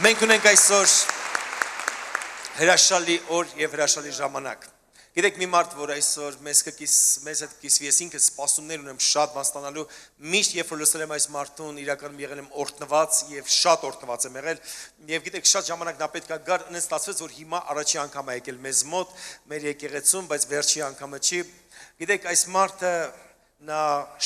Մենք ունենք այսօր հրաշալի օր եւ հրաշալի ժամանակ։ Գիտեք մի մարդ, որ այսօր մեզ հետ կիսվի, ես ինքս սպասումներ ունեմ շատ բան ստանալու, միշտ երբ որ լսել եմ այս մարդուն, իրականում եղել եմ օրհնված եւ շատ օրհնված եմ եղել, եւ գիտեք շատ ժամանակ նա պետք է գար, այնպես ստացվեց, որ հիմա առաջի անգամ է եկել մեզ մոտ, մեր եկեղեցում, բայց վերջի անգամը չի։ Գիտեք այս մարդը նա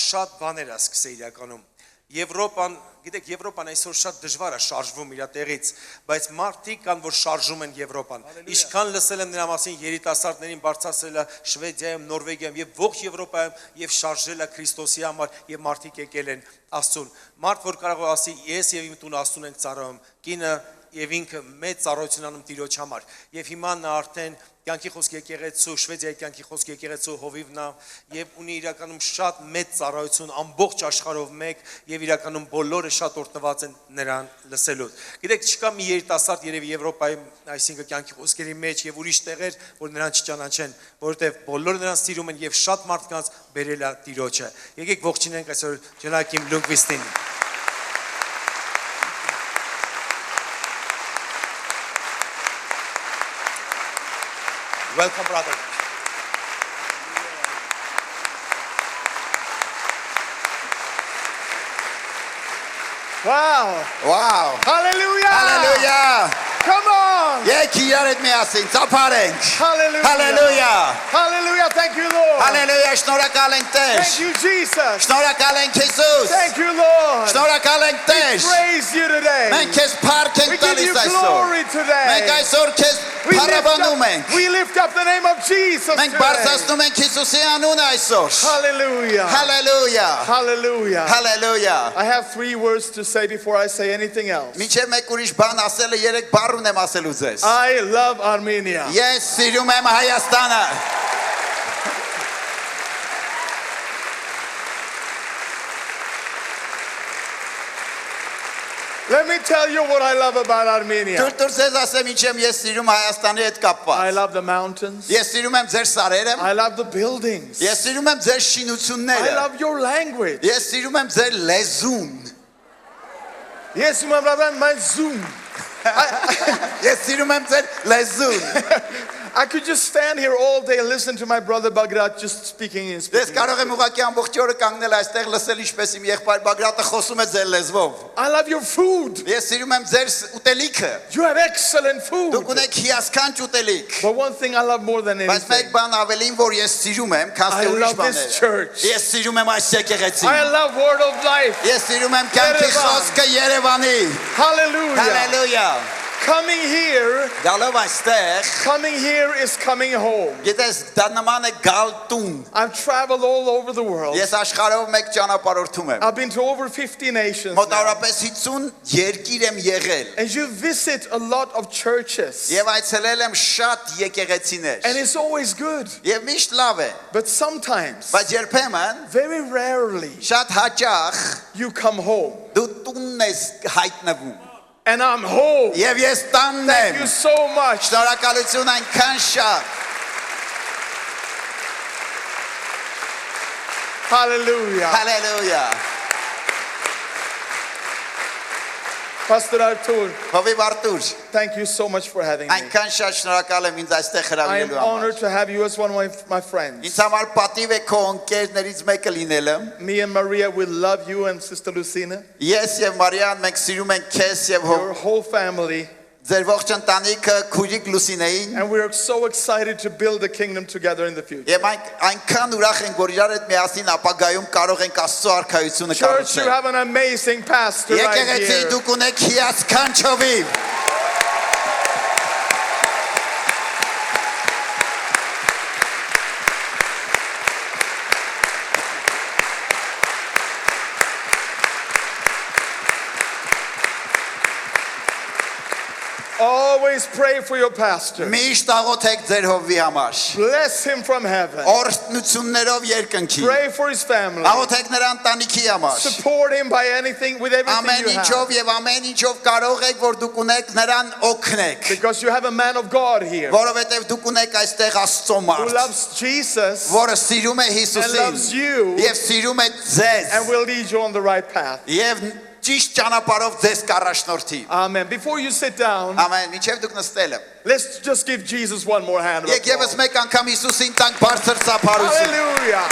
շատ բաներ է սկսել իրականում։ Եվրոպան, գիտեք, Եվրոպան այսօր շատ դժվար է շարժվում իր տեղից, բայց մարդիկ կան, որ շարժում են Եվրոպան։ Ինչքան լսել եմ նրա մասին երիտասարդներին բարձրացրել է Շվեդիայում, Նորվեգիայում եւ ողջ Եվրոպայում եւ շարժել է Քրիստոսի համար եւ մարդիկ եկել են Աստծուն։ Մարդ, որ կարող է ասի, ես եւ իմ տունը Աստծուն ենք ծառայում, կինը եւ ինքը մեծ ծառայություն անում Տիրոջ համար։ Եվ հիմա նա արդեն կյանքի խոսք եկեղեցու, Շվեդիայի կյանքի խոսք եկեղեցու հովիվն է եւ ունի իրականում շատ մեծ ծառայություն ամբողջ աշխարհով մեկ եւ իրականում բոլորը շատ օրհնված են նրան լսելով։ Գիտեք, չկա մի երիտասարդ երևի Եվրոպայում, այսինքն կյանքի խոսքերի մեջ եւ ուրիշ տեղեր, որ նրան չճանաչեն, որովհետեւ բոլորը նրան սիրում են եւ շատ մարդկանց բերել է Տիրոջը։ Եկեք ողջունենք այսօր Ջոնակիմ Լուկվիստին։ Welcome, brother. Wow. Wow. Hallelujah. Hallelujah. Come on. Եկիրարդ միասին ծափարենք։ Hallelujah. Hallelujah. Hallelujah. Thank you, Lord. Hallelujah. Շնորհակալ ենք Տեր։ Thank you, Jesus. Շնորհակալ ենք Հիսուս։ Thank you, Lord. Շնորհակալ ենք Տեր։ Praise you today. Մենք քեզ փառք ենք We give you տալիս այսօր։ glory today. Մենք այսօր քեզ փառաբանում ենք։ We lift up the name of Jesus Մենք today. բարձրացնում ենք Հիսուսի անունը այսօր։ Hallelujah. Hallelujah. Hallelujah. Hallelujah. I have 3 words to say before I say anything else. Մինչև մեկ ուրիշ բան ասելը 3 բառ ունեմ ասելու ձեզ։ I love Armenia. Ես սիրում եմ Հայաստանը։ Let me tell you what I love about Armenia. Դուր ձեզ ասեմ ինչ եմ ես սիրում Հայաստանի հետ I կապված։ love the mountains. Ես սիրում եմ ձեր սարերը, I love the buildings. ես սիրում եմ ձեր I շինությունները, love your language. ես սիրում եմ ձեր լեզուն, Yes, my brother, my Zoom. ես սիրում եմ ձեր լեզուն։ I could just stand here all day and listen to my brother Bagrat just speaking and Ես speaking. կարող եմ ուղղակի ամբողջ օրը կանգնել այստեղ լսել ինչպես իմ եղբայր Բագրատը խոսում է ձեր լեզվով։ I love your food. Ես սիրում եմ ձեր ուտելիքը։ You have excellent food. Դուք ունեք հիասքանչ ուտելիք։ But one thing I love more than Բայց մեկ anything, բան ավելին, որ ես սիրում եմ, քան I թե ուրիշ love this բաները։ church. Ես սիրում եմ այս եկեղեցին։ I love Word of Life. Ես սիրում եմ կյանքի Երևան։ խոսքը Երևանի։ Hallelujah. Հալելույա։ Coming here, Գալով այստեղ, coming here is coming home. գիտես, դա նման է գալ տուն։ I've traveled all over the world. Ես աշխարհով մեկ ճանապարհորդում եմ։ I've been to over 50 nations. now. Մոտավորապես 50 երկիր եմ եղել։ And you visit a lot of churches. Եվ այցելել եմ շատ եկեղեցիներ։ And it's always good. Եվ միշտ լավ է, But sometimes, բայց երբեմն very rarely, շատ հաճախ you come home. դու տունն ես հայտնվում։ And I'm home. Եվ ես տանն Thank եմ։ you so much. Շնորհակալություն այնքան շատ։ Hallelujah. Հալելույա։ Pastor Artur, Հովիվ Արտուր, thank you so much for having me. այնքան շատ շնորհակալ եմ ինձ այստեղ I am հրավիրելու համար։ honored to have you as one of my friends. Ինձ համար պատիվ է քո ընկերներից մեկը լինելը։ Me and Maria, we love you and Sister Lucina. Ես եւ Մարիան մենք սիրում ենք քեզ եւ Your whole family. ձեր ողջ ընտանիքը, քույրիկ Լուսինեին։ And we're so excited to build the kingdom together in the future. Եվ այնքան ուրախ ենք, որ իրար հետ միասին ապագայում կարող ենք Աստծո արքայությունը Church, you կառուցել։ have an amazing pastor right Եկեղեցի here. դուք ունեք հիասքանչ հովիվ։ Always pray for your pastor. Միշտ աղոթեք ձեր հովվի համար։ Bless him from heaven. Օրհնություններով երկնքի։ Pray for his family. Աղոթեք նրա ընտանիքի համար։ Support him by anything, with everything Ամեն you have. ինչով եւ ամեն ինչով կարող եք, որ դուք ունեք նրան օգնեք։ Because you have a man of God here Որովհետեւ դուք ունեք այստեղ Աստծո who մարդ, loves Jesus որը սիրում է and Հիսուսին loves you եւ սիրում է ձեզ and will lead you on the right path. եւ ճիշտ ճանապարհով ձեզ կառաջնորդի։ Amen. Before you sit down, Ամեն, մինչև դուք նստելը։ let's just give Jesus one more hand of Եկ եւս applause. մեկ անգամ Հիսուսին տանք բարձր ծափարություն։ Hallelujah.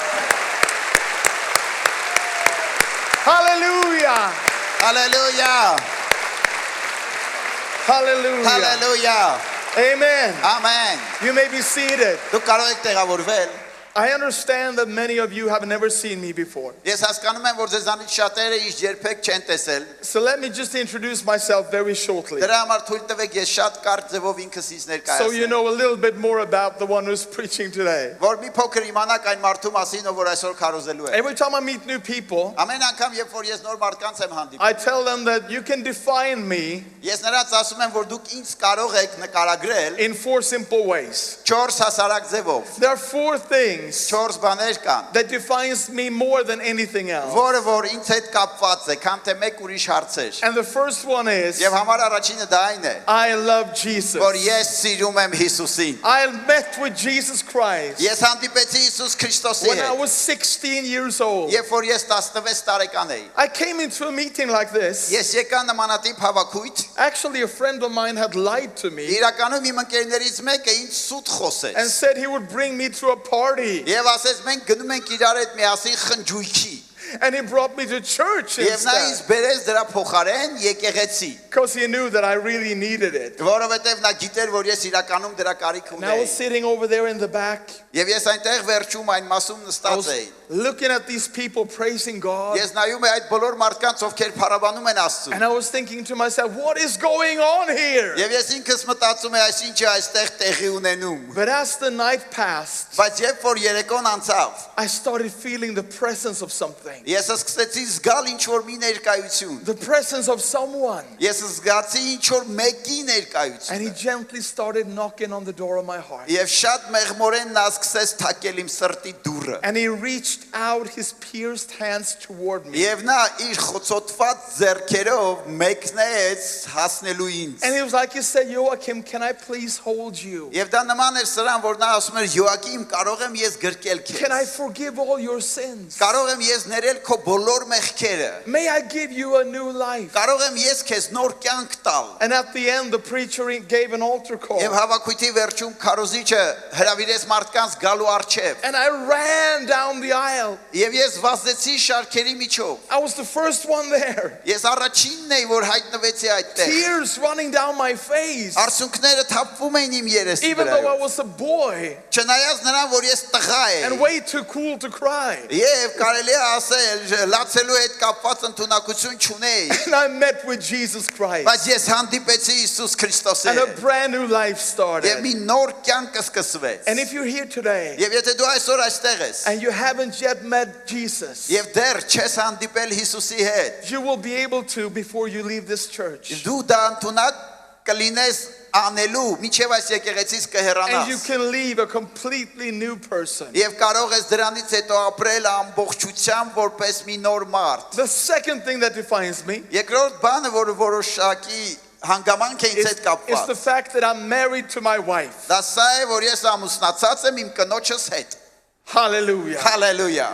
Hallelujah. Հալելույա։ Hallelujah. Հալելույա։ Amen. Ամեն։ You may be seated. Դուք կարող եք տեղավորվել։ I understand that many of you have never seen me before. Ես հասկանում եմ, որ ձեզանից շատերը իշ երբեք չեն տեսել։ So let me just introduce myself very shortly, Դրա համար թույլ տվեք ես շատ կարճ ձևով ինքս ինձ so you ներկայացնեմ։ know a little bit more about the one who's preaching today. Որ մի փոքր իմանաք այն մարդու մասին, ով որ այսօր քարոզելու է։ Every time I meet new people, Ամեն անգամ, երբ որ ես նոր մարդկանց եմ հանդիպում, I tell them that you can define me ես նրանց ասում եմ, որ դուք ինձ կարող եք նկարագրել in 4 simple ways. 4 հասարակ ձևով։ There are 4 things 4 բաներ կան, that defines me more than anything else. որը որ ինձ հետ կապված է, քան թե մեկ ուրիշ հարցեր։ And the first one is, Եվ համար առաջինը դա այն է, I love Jesus. որ ես սիրում եմ Հիսուսին։ I met with Jesus Christ Ես հանդիպեցի Հիսուս Քրիստոսի when I հետ, was 16 years old. երբ որ ես 16 տարեկան էի։ I came into a meeting like this. Ես եկա նմանատիպ հավաքույթ, Actually, a friend of mine had lied to me իրականում իմ ընկերներից մեկը ինձ սուտ and խոսեց։ said he would bring me to a party. Եվ ասեց մենք գնում ենք իրար հետ միասին խնջույքի։ And he brought me to church Եվ նա ինձ instead բերեց դրա փոխարեն եկեղեցի, because he knew that I really needed it. որովհետև նա գիտեր, որ ես իրականում դրա կարիք And I was ունեի։ sitting over there in the back. Եվ ես այնտեղ վերջում այն մասում I նստած was էի։ looking at these people praising God. Ես նայում եմ այդ բոլոր մարդկանց, ովքեր փառաբանում են Աստծուն։ And I was thinking to myself, what is going on here? Եվ ես ինքս մտածում եմ, այսինչը այստեղ տեղի ունենում։ But as the night passed, Բայց երբ որ երեկոն անցավ, I started feeling the presence of something. ես սկսեցի զգալ ինչ որ մի ներկայություն։ The presence of someone. Ես զգացի ինչ որ մեկի And he ներկայություն։ gently started knocking on the door of my heart. Եվ շատ մեղմորեն նա սկսեց թակել իմ սրտի դուռը։ And he reached out his pierced hands toward me. Եվ նա իր խոցոտված ձեռքերով մեկնեց հասնելու ինձ։ And he was like, he said, Joachim, can I please hold you? Եվ դա նման էր սրան, որ նա ասում էր Յոակիմ, կարող եմ ես գրկել Can I քեզ։ forgive all your sins? Կարող եմ ես ներել քո բոլոր մեղքերը։ May I give you a new life? Կարող եմ ես քեզ նոր կյանք տալ։ And at the end, the preacher gave an altar call. Եվ հավաքույթի վերջում քարոզիչը հրավիրեց մարդկանց գալու առջև։ And I ran down the aisle. Եվ ես վազեցի շարքերի միջով։ I was the first one there. Ես առաջինն էի, որ հայտնվեցի այդտեղ։ Tears running down my face. Արցունքները թափվում էին իմ երեսի Even though I վրայով։ was a boy Չնայած նրան, որ ես տղա and էի։ way too cool to cry. Եվ կարելի է ասել, լացելու հետ կապված ընդունակություն չունեի։ And I met with Jesus Christ. Բայց ես հանդիպեցի Հիսուս Քրիստոսի And a հետ։ brand new life Եվ started. մի նոր կյանք սկսվեց։ And if you're here today Եվ եթե դու այսօր այստեղ ես, and you haven't yet met Jesus, եւ դեռ չես հանդիպել Հիսուսի հետ, you will be able to before you leave this church. դու դա ընդունակ կլինես անելու, միջև այս եկեղեցից And you կհեռանաս։ can leave a completely new person. Եվ կարող ես դրանից հետո ապրել ամբողջությամբ որպես մի նոր մարդ։ The second thing that defines me Երկրորդ բանը, որը որոշակի հանգամանք է ինձ հետ is the կապված, fact that I'm married to my wife. դա սա է, որ ես ամուսնացած եմ իմ կնոջս հետ։ Hallelujah. Հալելույա։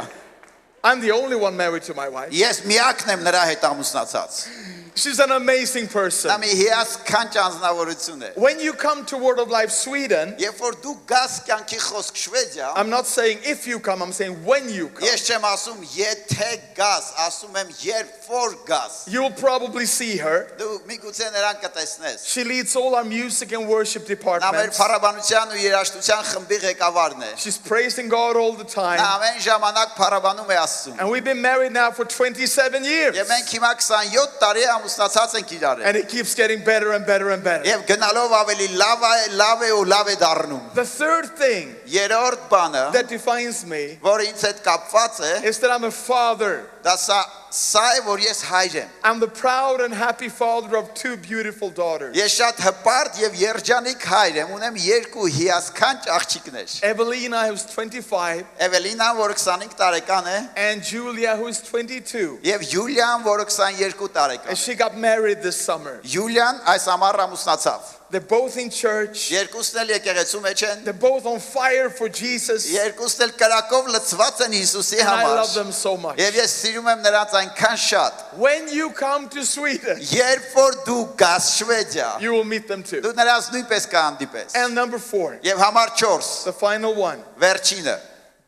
I'm the only one married to my wife. Ես միակն եմ նրա հետ ամուսնացած։ She's an amazing person. Դա մի հիասքանչ անձնավորություն է։ When you come to Word of Life Sweden, Երբ որ դու գաս կյանքի խոսք Շվեդիա, I'm not saying if you come, I'm saying when you come. ես չեմ ասում եթե գաս, ասում եմ երբ որ գաս։ You'll probably see her. Դու միգուցե նրան կտեսնես։ She leads all our music and worship Նա մեր departments. փառաբանության ու երաժշտության խմբի ղեկավարն է։ She's praising God all the Նա time. ամեն ժամանակ փառաբանում է Աստծուն։ And we've been married now for 27 years. Եվ մենք հիմա 27 տարի ամուսնացած ենք իրար And հետ։ it keeps getting better and better and better. Եվ գնալով ավելի լավ է ու լավ է դառնում։ The third thing Երրորդ բանը, that defines me որը ինձ հետ կապված է, is that I'm a father. դա սա է, որ ես հայր եմ։ I'm the proud and happy father of 2 beautiful daughters. Ես շատ հպարտ եւ երջանիկ հայր եմ, ունեմ երկու հիասքանչ աղջիկներ։ Evelina, who's 25, Էվելինան, որը 25 տարեկան է, and Julia, who is 22. եւ Յուլիան, որը 22 տարեկան And է։ she got married this summer. Յուլիան այս ամառ ամուսնացավ։ They're both in church. Երկուսն էլ եկեղեցու մեջ են, They're both on fire for Jesus. երկուսն էլ կրակով լցված են Հիսուսի And I համար։ love them so much. Եվ ես սիրում եմ նրանց այնքան շատ։ When you come to Sweden, Երբ որ դու գաս Շվեդիա, you will meet them too. դու նրանց նույնպես կհանդիպես։ And number 4, Եվ համար 4, the final one. վերջինը,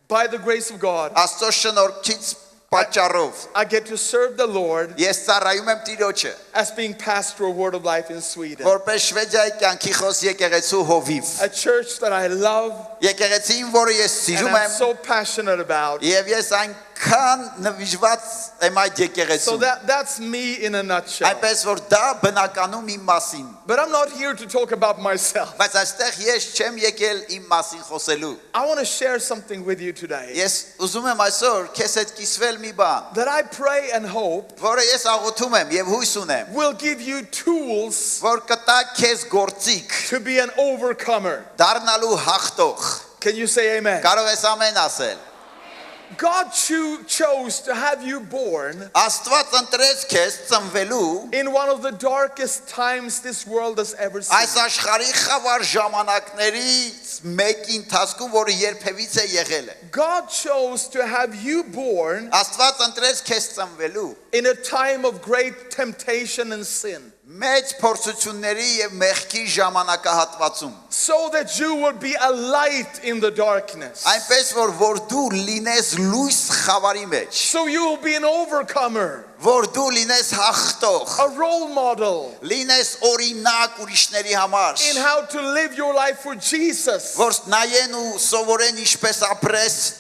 By the grace of God, Աստծո շնորհքից պատճառով I get to serve the Lord ես ծառայում եմ Տիրոջը, as being pastor of Word of Life in Sweden. որպես Շվեդիայի կյանքի խոս եկեղեցու հովիվ։ A church that I love Եկեղեցին, որը ես and սիրում I'm եմ, so passionate about. եւ ես այնքան նվիժված եմ այդ So եկեղեցու։ that's me in a nutshell. Այնպես որ դա բնականում իմ մասին։ But I'm not here to talk about myself. Բայց այստեղ ես չեմ եկել իմ մասին խոսելու։ I want to share something with you today Ես ուզում եմ այսօր քեզ հետ կիսվել մի բան, that I pray and hope որը ես աղոթում եմ եւ հույս ունեմ, will give you tools որ կտա քեզ գործիք to be an overcomer. դառնալու հաղթող։ Can you say amen? Կարող ես ամեն ասել։ God chose to have you born Աստված ընտրեց քեզ ծնվելու in one of the darkest times this world has ever seen. այս աշխարհի խավար ժամանակներից մեկի ընթացքում, որը երբևիցե եղել է։ God chose to have you born Աստված ընտրեց քեզ ծնվելու in a time of great temptation and sin, մեծ փորձությունների եւ մեղքի ժամանակահատվածում, so that you would be a light in the darkness. այնպես որ դու լինես լույս խավարի մեջ, So you will be an overcomer, որ դու լինես հաղթող, a role model լինես օրինակ ուրիշների համար, in how to live your life for Jesus որ նայեն ու սովորեն ինչպես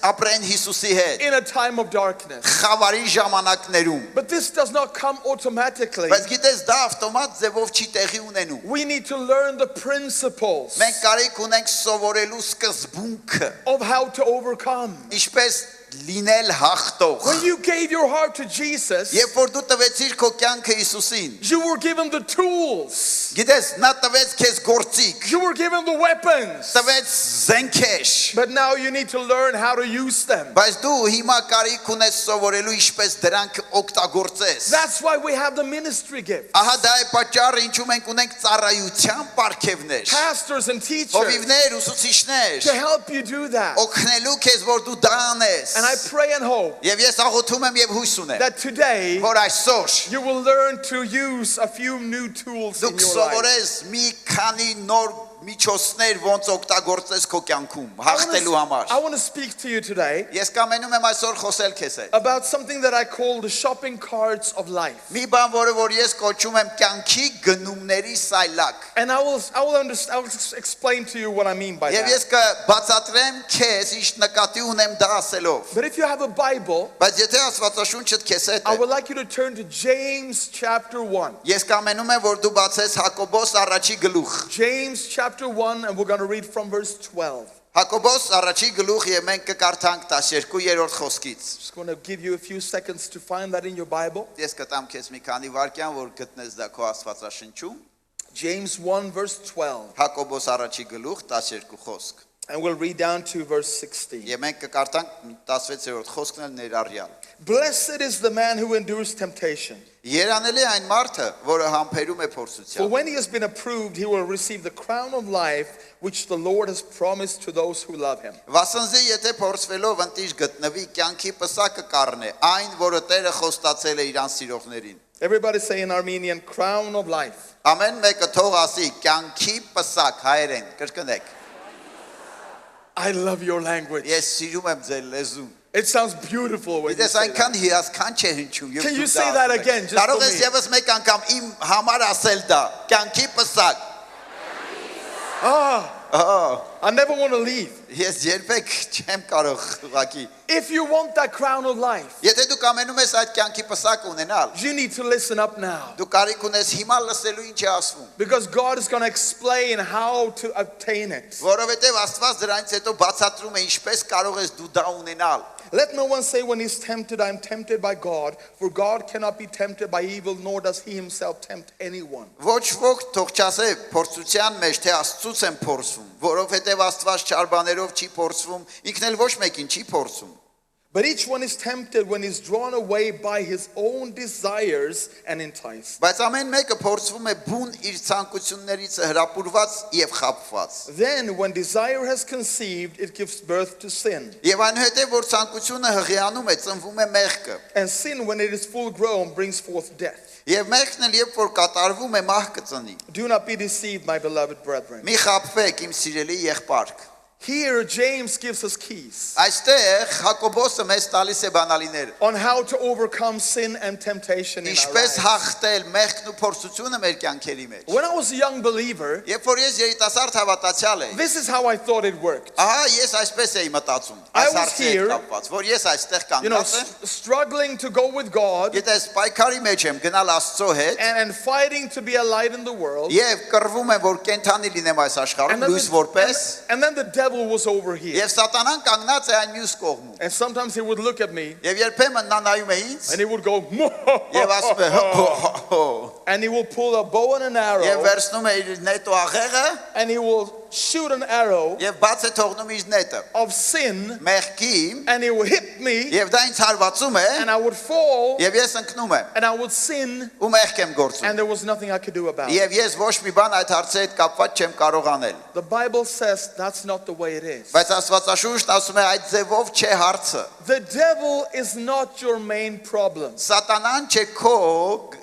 ապրեն Հիսուսի հետ in a time of darkness. խավարի ժամանակներում։ But this does not come automatically. Բայց գիտես դա ավտոմատ ձևով չի տեղի ունենում։ We need to learn the principles Մենք կարիք ունենք սովորելու սկզբունքը, of how to overcome. ինչպես լինել հաղթող։ When you gave your heart to Jesus, Երբ որ դու տվեցիր քո կյանքը Հիսուսին, you were given the tools, գիտես, նա տվեց քեզ գործիք, you were given the weapons, տվեց զենքեր, but now you need to learn how to use them. բայց դու հիմա կարիք ունես սովորելու ինչպես դրանք օգտագործես։ That's why we have the ministry gift. Ահա դա է պատճառը, ինչու մենք ունենք ծառայության պարգևներ, Pastors and teachers հովիվներ, ուսուցիչներ, to help you do that. օգնելու քեզ, որ դու դա անես։ And I pray and hope Եվ ես աղոթում եմ եւ հույս ունեմ, that today որ այսօր you will learn to use a few new tools in դուք your life. սովորես մի քանի նոր միջոցներ ոնց օգտագործես քո կյանքում հաղթելու համար։ I want to speak to you today Ես կամենում եմ այսօր խոսել քեզ հետ։ about something that I call the shopping carts of life. Մի բան, որը որ ես կոչում եմ կյանքի գնումների սայլակ։ And I will explain to you what I mean by Եվ that. ես կբացատրեմ քեզ ինչ նկատի ունեմ դա ասելով։ But if you have a Bible, Բայց եթե Աստվածաշունչը քեզ հետ I է, would like you to turn to James chapter 1. ես կամենում եմ որ դու բացես Հակոբոս առաջի գլուխ։ James chapter 1, and we're going to read from verse 12. Հակոբոս առաջի գլուխ եւ մենք կկարդանք 12-րդ խոսքից։ Just going to give you a few seconds to find that in your Bible. Ես կտամ քեզ մի քանի վարքյան, որ գտնես դա քո Աստվածաշնչում։ James 1, verse 12. Հակոբոս առաջի գլուխ 12 խոսք։ And we'll read down to verse 16. Եվ մենք կկարդանք 16-րդ խոսքն էլ ներառյալ։ Blessed is the man who endures temptation. Երանելի այն մարդը, որը համբերում է For փորձության։ when he has been approved, he will receive the crown of life which the Lord has promised to those who love him. Վասնզի եթե փորձվելով ընտիժ գտնվի, կյանքի պսակը կառնե, այն, որը Տերը խոստացել է իրան սիրողներին։ Everybody say in Armenian, crown of life. Ամեն մեկը թող ասի կյանքի պսակ հայերեն, կրկնեք։ I love your language. Ես սիրում եմ ձեր լեզուն։ It sounds beautiful when you Դες say այնքան that. հիասքանչ է հնչում։ Can you say that again, just Կարող for ես me? եւս մեկ անգամ իմ համար ասել դա, կյանքի պսակ։ I never want to leave. Ես երբեք չեմ կարող ուղակի։ If you want that crown of life, Եթե դու կամենում ես այդ կյանքի պսակ ունենալ, you need to listen up now. դու կարիք ունես հիմա լսելու ինչ է ասվում, Because God is going to explain how to obtain it. որովհետև Աստված դրանից հետո բացատրում է ինչպես կարող ես դու դա ունենալ։ Let no one say when he's tempted, I am tempted by God, for God cannot be tempted by evil, nor does he himself tempt anyone. Ոչ ոք թող չասե փորձության մեջ թե Աստծուց եմ փորձվում, որովհետև Աստված չար բաներով չի փորձվում, ինքն էլ ոչ մեկին չի փորձում։ But each one is tempted when he's drawn away by his own desires and enticed. Բայց ամեն մեկը փորձվում է բուն իր ցանկություններից հրապուրված եւ խաբված։ Then when desire has conceived, it gives birth to sin. Եվ այնուհետև որ ցանկությունը հղիանում է, ծնվում է մեղքը։ And sin, when it is full grown, brings forth death. Եվ մեղքն էլ երբ որ կատարվում է, մահ կծնի։ Do not be deceived, my beloved brethren. Մի խաբվեք, իմ սիրելի եղբայրք։ Here, James gives us keys Այստեղ Հակոբոսը մեզ տալիս է բանալիներ։ on how to overcome sin and temptation in our Ինչպես lives. հաղթել մեղքն ու փորձությունը մեր կյանքերի մեջ։ When I was a young believer, Երբ որ ես երիտասարդ հավատացյալ էի, this is how I thought it worked. ահա ես այսպես էի մտածում։ I Այս was հարցի հետ here, կապված, որ ես այստեղ You know, կանգնած եմ, struggling to go with God գիտես, պայքարի մեջ եմ գնալ Աստծո հետ and fighting to be a light in the world. եւ կռվում եմ, որ կենթանի լինեմ այս աշխարհում, լույս որպես, and then the devil was over here. եւ սատանան կանգնած է այն մյուս կողմում։ And sometimes he would look at me Եվ երբեմն նա նայում է ինձ and he would go, եւ ասում է and he will pull a bow and an եւ arrow վերցնում է իր նետո աղեղը and he will shoot an arrow եւ բաց է թողնում իր նետը of sin մեղքի and he will hit me եւ դա ինձ հարվածում է and I would fall եւ ես ընկնում եմ and I would sin ու մեղք եմ գործում and there was nothing I could do about it. եւ ես ոչ մի բան այդ հարցի հետ կապված չեմ կարող անել The Bible says that's not the way it is. բայց Աստվածաշունչն ասում է այդ ձևով չէ հարցը The devil is not your main problem. սատանան չէ քո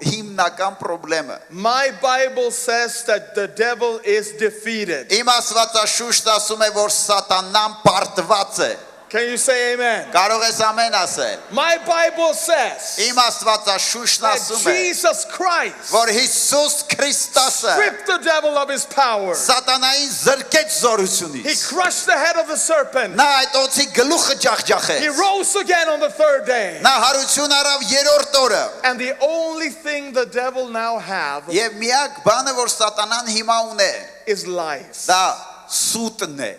հիմնական խնդրեմը My Bible says that the devil is defeated. իմ Աստվածաշունչն ասում է որ սատանան պարտված է Can you say amen? կարող ես ամեն ասել My Bible says իմ Աստվածաշունչն that ասում է Jesus Christ որ Հիսուս Քրիստոսը stripped the devil of his power. սատանային զրկեց He զորությունից crushed the head of the serpent. նա այդ օծի գլուխը He ջախջախեց rose again on the third day. նա հարություն արավ երրորդ օրը And the only thing the devil now have եւ միակ բանը որ սատանան հիմա ունե is lies. դա սուտն է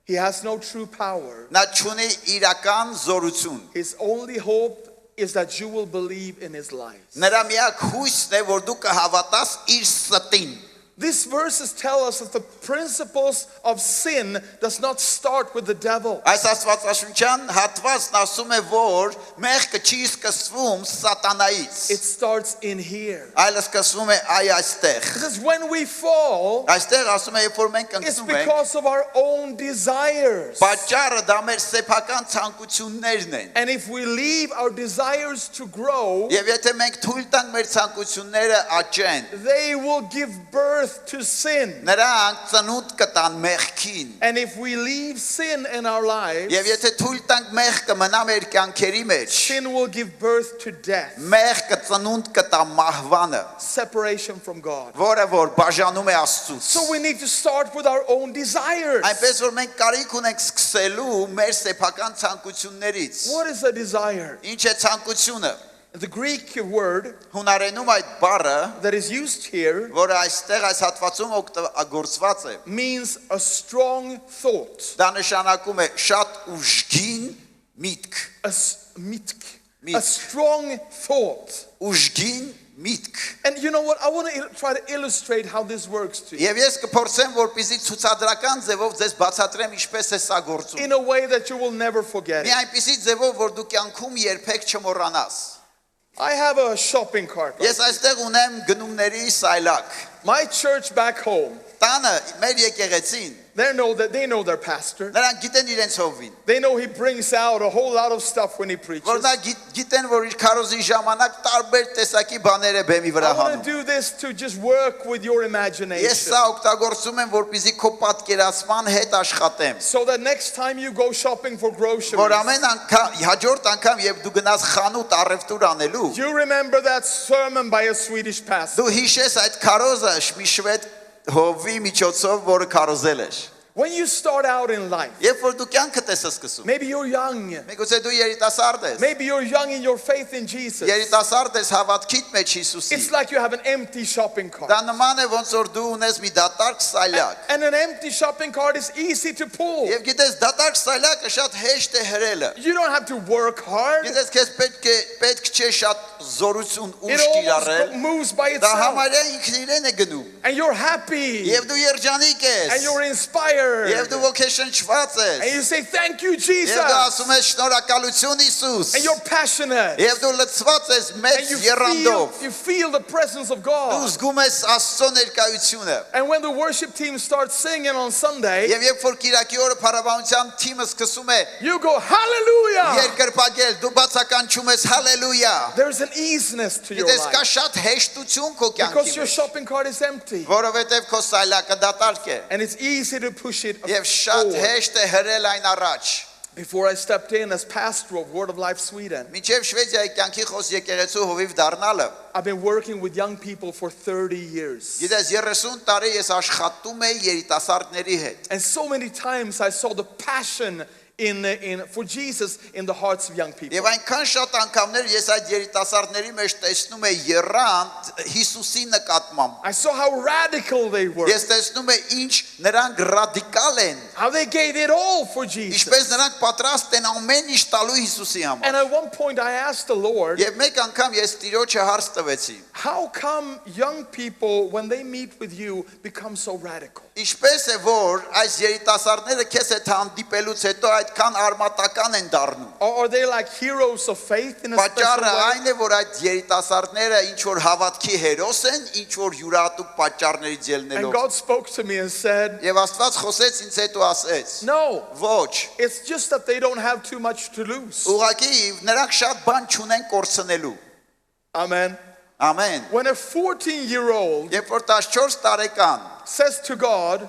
He has no true power. նա չունի իրական զորություն His only hope is that you will believe in his lies. նրա միակ հույսն է որ դու կհավատաս իր ստին These verses tell us that the principles of sin does not start with the devil. այս աստվածաշունչյան հատվածն ասում է որ մեղքը չի սկսվում սատանայից It starts in here. այլ սկսվում է այստեղ Because when we fall, այստեղ ասում է երբ որ մենք it's ընկնում ենք because of our own desires. պատճառը դա մեր սեփական ցանկություններն են And if we leave our desires to grow, եւ եթե մենք թույլ տանք մեր ցանկությունները աճեն they will give birth to sin. նրանք ծնունդ կտան մեղքին And if we leave sin in our lives, եւ եթե թույլ տանք մեղքը մնա մեր կյանքերի մեջ sin will give birth to death, մեղքը ծնունդ կտա մահվանը separation from God. որը որ բաժանում է Աստծուց So we need to start with our own desires. այնպես որ մենք կարիք ունենք սկսելու մեր սեփական ցանկություններից What is a desire? ինչ է ցանկությունը The Greek word հունարենում այդ բառը that is used here որը այստեղ այս հատվածում օգտագործված է means a strong thought. դա նշանակում է շատ ուժգին միտք A strong thought. ուժգին միտք And you know what? I want to try to illustrate how this works to you Եվ ես կփորձեմ որպեսզի ցուցադրական ձևով ձեզ բացատրեմ ինչպես է սա գործում in a way that you will never forget մի it. այնպիսի ձևով որ դու կյանքում երբեք չմոռանաս I have a shopping cart. ես այստեղ ունեմ գնումների սայլակ My church back home, տանը մեր եկեղեցին they know their pastor. նրանք գիտեն իրենց հովին They know he brings out a whole lot of stuff when he preaches. որ նա գիտեն որ իր քարոզի ժամանակ տարբեր տեսակի բաներ է բեմի վրա I want հանում to do this to just work with your ես imagination. սա օգտագործում եմ որպեսզի քո պատկերացման հետ աշխատեմ So that next time you go shopping for groceries, որ ամեն անգամ հաջորդ անգամ երբ դու գնաս խանութ առևտուր անելու you remember that sermon by a Swedish pastor. դու հիշես այդ քարոզը մի շվեդ հովի միջոցով որը քարոզել էր When you start out in life, երբ որ դու կյանքդ ես սկսում maybe you're young, միգուցե դու երիտասարդ ես maybe you're young in your faith in Jesus. երիտասարդ ես հավատքիդ մեջ Հիսուսի It's like you have an empty shopping cart. դա նման է ոնց որ դու ունես մի դատարկ սայլակ And an empty shopping cart is easy to pull. Եվ գիտես դատարկ սայլակը շատ հեշտ է հրելը You don't have to work hard. գիտես քեզ պետք չէ շատ զորություն ուժ It almost կիրառել moves by դա itself. համարյա ինքն իրեն է գնում And you're happy. Եվ դու երջանիկ And ես։ you're inspired. Եվ dու ոգեշնչված And ես։ you say, thank you, Jesus. Եվ դու ասում ես շնորհակալություն Հիսուս։ And you're passionate. Եվ դու լցված ես մեծ And երանդով։ you feel the presence of Դու God. զգում ես Աստծո ներկայությունը։ And when the worship team starts singing on Sunday, Եվ երբ որ Կիրակի օրը փառաբանության թիմը սկսում է you go, hallelujah. երկրպագել, դու բացականչում ես հալելույա։ There's an easiness to your Գիտես կա life. շատ հեշտություն քո Because կյանքի your մեջ, shopping cart is empty. որովհետև քո սայլակը դատարկ է։ And it's easy to push it Եվ շատ forward. հեշտ է հրել այն առաջ։ Before I stepped in as pastor of Word of Life Sweden, Մինչև Շվեդիայի կյանքի խոս եկեղեցու հովիվ դառնալը, I've been working with young people for 30 years. գիտես 30 տարի ես աշխատում եի երիտասարդների հետ։ And so many times I saw the passion for Jesus in the hearts of young people. Եվ այնքան շատ անգամներ ես այդ երիտասարդների մեջ տեսնում եի եռանդ Հիսուսի նկատմամբ։ I saw how radical they were. Ես տեսնում եի ինչ նրանք ռադիկալ են, How they gave it all for Jesus. ինչպես նրանք պատրաստ են ամեն ինչ տալու Հիսուսի համար։ And at one point I asked the Lord, Եվ մեկ անգամ ես Տիրոջը հարց տվեցի. how come young people, when they meet with you, become so radical? Ինչպես է որ այս երիտասարդները քեզ հետ հանդիպելուց հետո այդքան արմատական են դառնում։ Or are they like heroes of faith in a special Պատճառը way? այն է որ այդ երիտասարդները ինչ որ հավատքի հերոս են, ինչ որ յուրահատուկ պատճառներից And ելնելով։ God spoke to me and said, Եվ Աստված խոսեց ինձ հետ ու ասեց. no, Ոչ, it's just that they don't have too much to lose. ուղղակի նրանք շատ բան չունեն կորցնելու։ Amen. Ամեն։ When a 14-year-old Երբ որ 14 տարեկան says to God,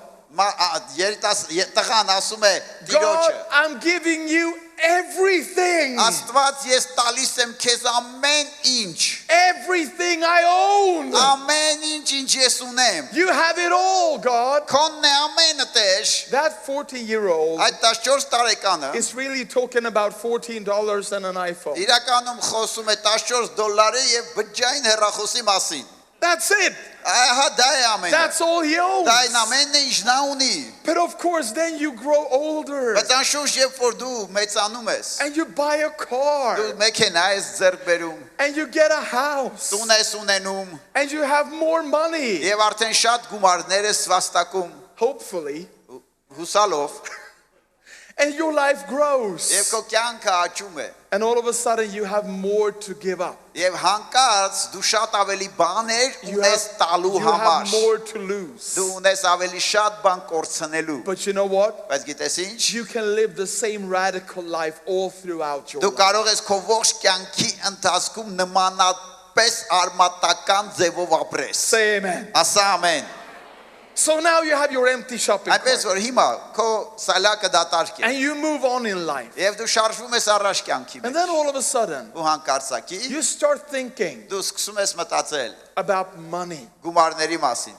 տղան ասում է God, Տիրոջը. I'm giving you everything. Աստված ես տալիս եմ քեզ ամեն ինչ։ Everything I own. Ամեն ինչ ես ունեմ։ You have it all, God. Քոնն է ամենը տեշ։ That 14-year-old Այդ 14 տարեկանը is really talking about $14 and an iPhone. իրականում խոսում է $14 եւ բջջային հեռախոսի մասին։ That's it. Ահա դա է ամենը։ That's all he owns. Դա այն ամենն է ինչ նա ունի։ But of course, then you grow older Բայց անշուշտ երբ որ դու մեծանում ես, and you buy a car դու մեքենա ես ձեռք բերում, and you get a house տուն ես ունենում and you have more money. եւ արդեն շատ գումարներ ես վաստակում, Hopefully. հուսալով, And your life grows. եւ քո կյանքը աճում է։ And all of a sudden you have more to give up. Եվ հանկարծ դու շատ ավելի բաներ ունես տալու You համար։ have more to lose. Դու ունես ավելի շատ բան կորցնելու։ But you know what? Բայց գիտես ինչ։ You can live the same radical life all throughout your Դու life. կարող ես քո ողջ կյանքի ընթացքում նմանապես արմատական ձևով ապրես։ Say amen. Ասա ամեն։ So now you have your empty shopping Այնպես cart. որ հիմա քո սալակը դատարկ է։ And you move on in life. Եվ դու շարժվում ես առաջ կյանքի And մեջ։ then all of a sudden, Ու հանկարծակի you start thinking դու սկսում ես մտածել about money. գումարների մասին։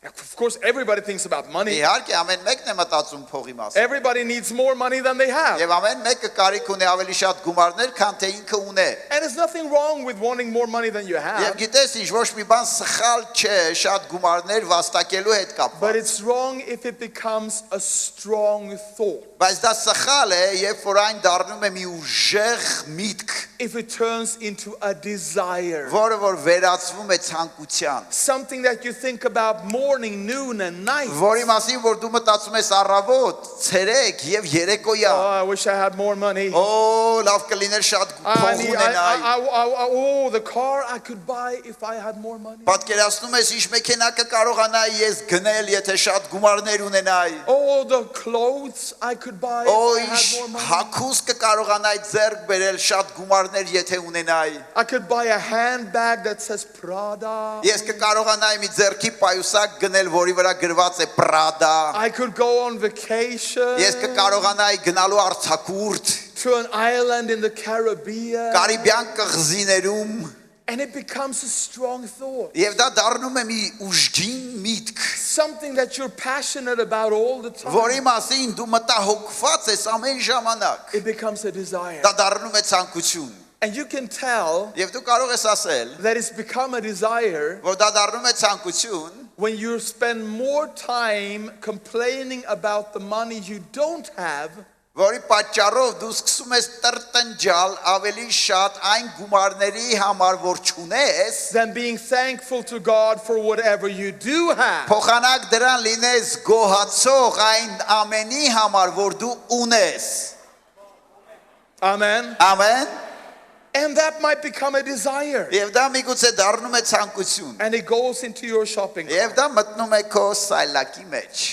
Of course, everybody thinks about money. Իհարկե ամեն մեկն է մտածում փողի մասին։ Everybody needs more money than they have. Եվ ամեն մեկը կարիք ունի ավելի շատ գումարներ, քան թե ինքը ունե։ And there's nothing wrong with wanting more money than you Եվ have. գիտես ինչ ոչ մի բան սխալ չէ շատ գումարներ վաստակելու հետ But կապված։ it's wrong if it becomes a strong thought. Բայց դա սխալ է, երբ որ այն դառնում է մի ուժեղ միտք, If it turns into a desire. որը որ վերածվում է ցանկության, Something that you think about morning, noon, and night. որի մասին որ դու մտածում ես առավոտ, ցերեկ եւ Oh, երեկոյան։ I wish I had more money. Օ, լավ կլիներ շատ փող ունենայի։ Oh, the car I could buy if I had more money. Պատկերացնում ես ինչ մեքենա կկարողանայի ես գնել, եթե շատ գումարներ ունենայի։ Oh, the clothes I could buy Օ, if I ինչ had more money. հագուս կկարողանայի ձեռք բերել շատ գումարներ, եթե ունենայի։ I could buy a handbag that says Prada. Ես կկարողանայի մի ձեռքի պայուսակ գնել, որի վրա գրված է Prada։ I could go on vacation Ես կկարողանայի գնալու արձակուրդ to an island in the Caribbean. Կարիբյան կղզիներում And it becomes a strong thought. եւ դա դառնում է մի ուժգին միտք, Something that you're passionate about all the որի time. մասին դու մտահոգված ես ամեն ժամանակ։ It becomes a desire. Դա դառնում է ցանկություն։ And you can tell Եվ դու կարող ես ասել, that it's become a desire որ դա դառնում է ցանկություն, when you spend more time complaining about the money you don't have որի պատճառով դու սկսում ես տրտնջալ ավելի շատ այն գումարների համար, որ չունես, than being thankful to God for whatever you do have. փոխանակ դրան լինես գոհացող այն ամենի համար, որ դու ունես։ Amen. Ամեն։ And that might become a desire. Եվ դա միգուցե դառնում է ցանկություն։ And it goes into your shopping cart. Եվ դա մտնում է քո սայլակի մեջ։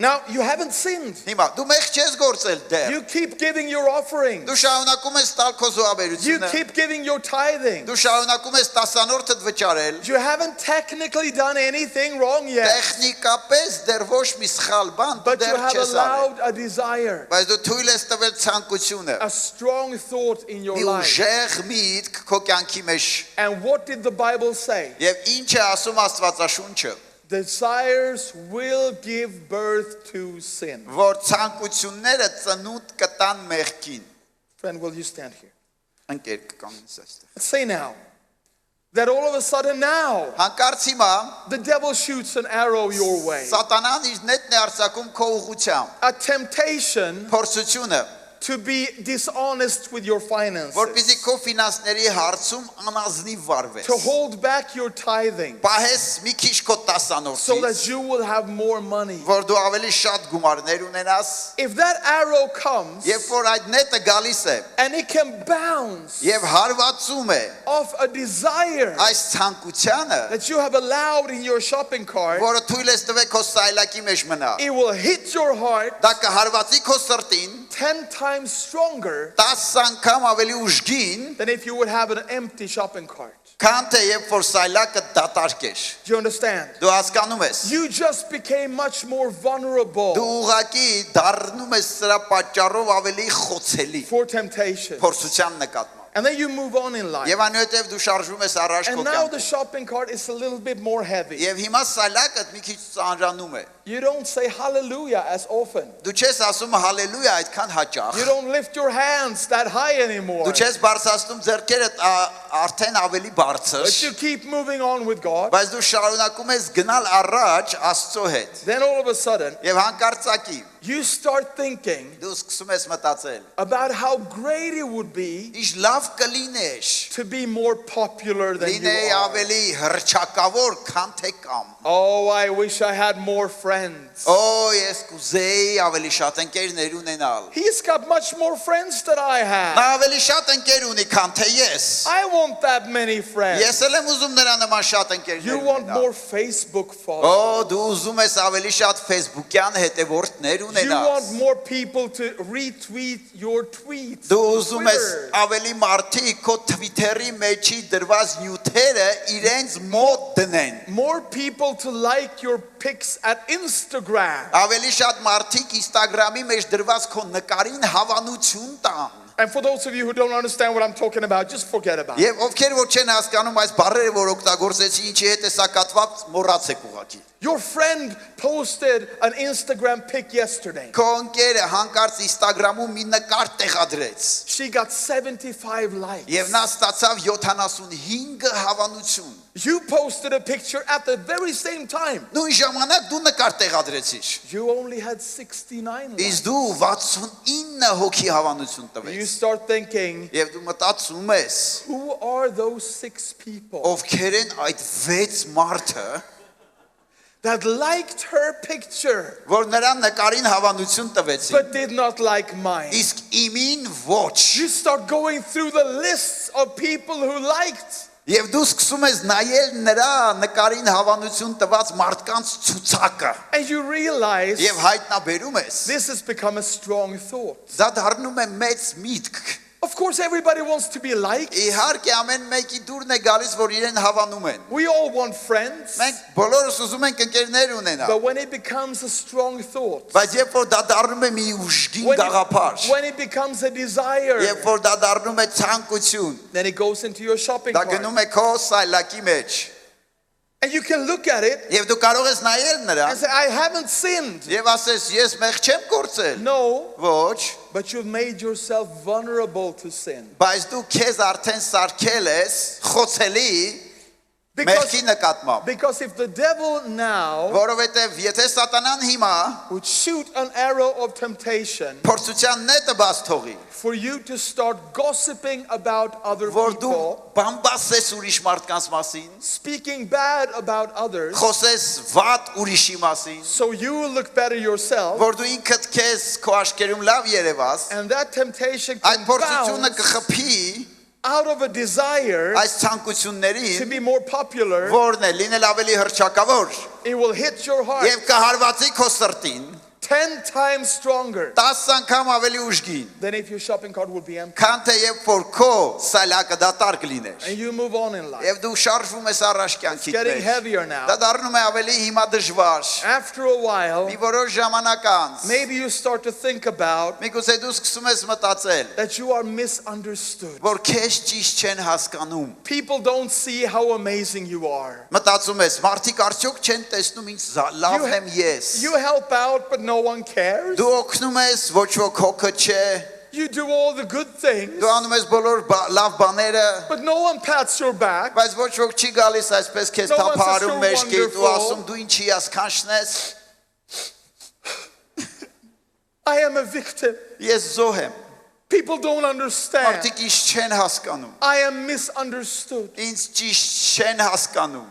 Now, you haven't sinned. Հիմա դու մեղ չես գործել դեռ։ You keep giving your offerings. Դու շարունակում ես տալ քո You զոհաբերությունը։ keep giving your tithing. Դու շարունակում ես 10-րդդ վճարել։ You haven't technically done anything wrong yet, Տեխնիկապես դեռ ոչ մի սխալ բան but you դեռ have չես արել։ allowed a desire, Բայց դու թույլ ես տվել ցանկությունը։ a strong thought in your Մի life. ուժեղ միտք քո կյանքի մեջ։ And what did the Bible say? Եվ ինչ է ասում Աստվածաշունչը, Desires will give birth to sin. որ ցանկությունները ծնունդ կտան մեղքին։ Friend, will you stand here? Ընկեր կկանգնես այստեղ։ Let's say now that all of a sudden now Հանկարծ հիմա the devil shoots an arrow your way. Սատանան իր նետն է արձակում քո ուղղությամբ։ A temptation Փորձությունը, to be dishonest with your finances, որպեսզի քո ֆինանսների հարցում անազնիվ վարվես։ to hold back your tithing Պահես մի քիչ քո so 10-անոցից, that you will have more money. որ դու ավելի շատ գումարներ ունենաս, If that arrow comes երբ որ այդ նետը գալիս է and it can bounce եւ հարվածում է off a desire այս ցանկությանը, that you have allowed in your shopping cart, որը թույլ ես տվել քո սայլակի մեջ մնա, it will hit your heart դա կհարվածի քո սրտին 10 times stronger 10 անգամ ավելի ուժգին, than if you would have an empty shopping cart. քան թե երբ որ սայլակը դատարկ էր։ Do you understand? Դու հասկանում ես։ You just became much more vulnerable Դու ուղղակի դառնում ես սրա պատճառով ավելի խոցելի for temptation. փորձության նկատմամբ։ And then you move on in life. Եվ այնուհետև դու շարժվում ես առաջ քո And now the կյանքում։ shopping cart is a little bit more heavy. Եվ հիմա սայլակը մի քիչ ծանրանում է։ You don't say hallelujah as often. Dու չես ասում հալելույա այդքան հաճախ։ You don't lift your hands that high anymore. Դու չես բարձրացնում ձեռքերդ արդեն ավելի բարձր, But you keep moving on with God. բայց դու շարունակում ես գնալ առաջ Աստծո հետ։ Then all of a sudden, Եվ հանկարծակի you start thinking դու սկսում ես մտածել. about how great it would be Ինչ լավ կլիներ to be more popular than you լինեի are. ավելի հռչակավոր, քան թե կամ։ Oh, I wish I had more friends. Օ, ես կուզեի ավելի շատ ընկերներ ունենալ։ He's got much more friends than I Նա have. ավելի շատ ընկեր ունի, քան թե ես։ I want that many friends. Ես էլ եմ ուզում նրա նման շատ ընկերներ You want ունենալ։ more Facebook followers. Օ, դու ուզում ես ավելի շատ Facebook-յան հետևորդներ You ունենալ։ want more people to retweet your tweets. Դու ուզում ես Twitter. ավելի մարդիկ քո Twitter-ի մեջի դրված նյութերը իրենց մոտ դնեն։ More people to like your pics at Instagram. Ավելի շատ մարդիկ Instagram-ի մեջ դրված քո նկարին հավանություն տան։ And for those of you who don't understand what I'm talking about, just forget about it. Եվ ովքեր որ չեն հասկանում այս բառերը, որ օգտագործեցի, ինչի հետ է սա կապված, մոռացեք ուղղակի։ Your friend posted an Instagram pic yesterday. Քո ընկերը հանկարծ Instagram-ում մի նկար տեղադրեց։ She got 75 likes. Եվ նա ստացավ 75 հավանություն։ You posted a picture at the very same time. Նույն ժամանակ դու նկար տեղադրեցիր։ You only had 69 likes. Իսկ դու 69 հոգի հավանություն You տվես։ start thinking, Եվ դու մտածում ես, who are those 6 people ովքեր են այդ 6 մարդը, that liked her picture որ նրան նկարին հավանություն տվեցին, but did not like mine? իսկ իմին ոչ։ You start going through the lists of people who liked. Եվ դու սկսում ես նայել նրա նկարին հավանություն տված մարդկանց ցուցակը։ And you realize Եվ հայտնաբերում ես, this has become a strong thought. դա դառնում է մեծ միտք։ Of course, everybody wants to be liked. Իհարկե ամեն մեկի դուրն է գալիս, որ իրեն հավանում են։ We all want friends. Մենք բոլորս ուզում ենք ընկերներ ունենալ, But when it becomes a strong thought, բայց երբ որ դա դառնում է մի ուժգին գաղափար, when it becomes a desire, երբ որ դա դառնում է ցանկություն, then it goes into your shopping դա cart. գնում է քո սայլակի մեջ։ And you can look at it Եվ դու կարող ես նայել նրան and say, I haven't sinned. եւ ասես ես մեղ չեմ գործել։ No, Ոչ, but you've made yourself vulnerable to sin. բայց դու քեզ արդեն սարքել ես խոցելի Մեղքի նկատմամբ։ Because if the devil now Որովհետև եթե սատանան հիմա would shoot an arrow of temptation փորձության նետը բաց թողի, for you to start gossiping about other որ դու people, բամբասես ուրիշ մարդկանց մասին, speaking bad about others, խոսես վատ ուրիշի մասին, so you will look better yourself, որ դու ինքդ քեզ քո աշկերում լավ երևաս, and that temptation այդ can փորձությունը bounce կխփի out of a desire այս to ցանկություններին, be more popular. որն է լինել ավելի հռչակավոր, It will hit your heart եւ կհարվածի քո սրտին 10 times stronger 10 անգամ ավելի ուժգին, than if your shopping cart would be empty. քան թե երբ որ քո սալակը դատարկ լիներ, And you move on in life. եւ դու շարժվում ես առաջ կյանքիդ Getting մեջ, heavier now. դա դառնում է ավելի հիմա դժվար, After a while, մի որոշ ժամանակ անց, maybe you start to think about միգուցե դու սկսում ես մտածել, that you are misunderstood. որ քեզ ճիշտ չեն հասկանում, People don't see how amazing you are. մտածում ես, մարդիկ արդյոք չեն տեսնում ինչ լավն եմ ես, You help out, but no one cares. դու օգնում ես, ոչ ոք հոգը չէ, You do all the good things, դու անում ես բոլոր լավ բաները, but no one pats your back. բայց ոչ ոք չի գալիս այսպես քեզ No one says թափահարում you're մեջքիդ ու wonderful. ասում դու ինչի ասքանշնես, I am a victim. ես զոհ եմ, People don't understand. մարդիկ ինչ չեն հասկանում, I am misunderstood. ինձ ճիշտ չեն հասկանում,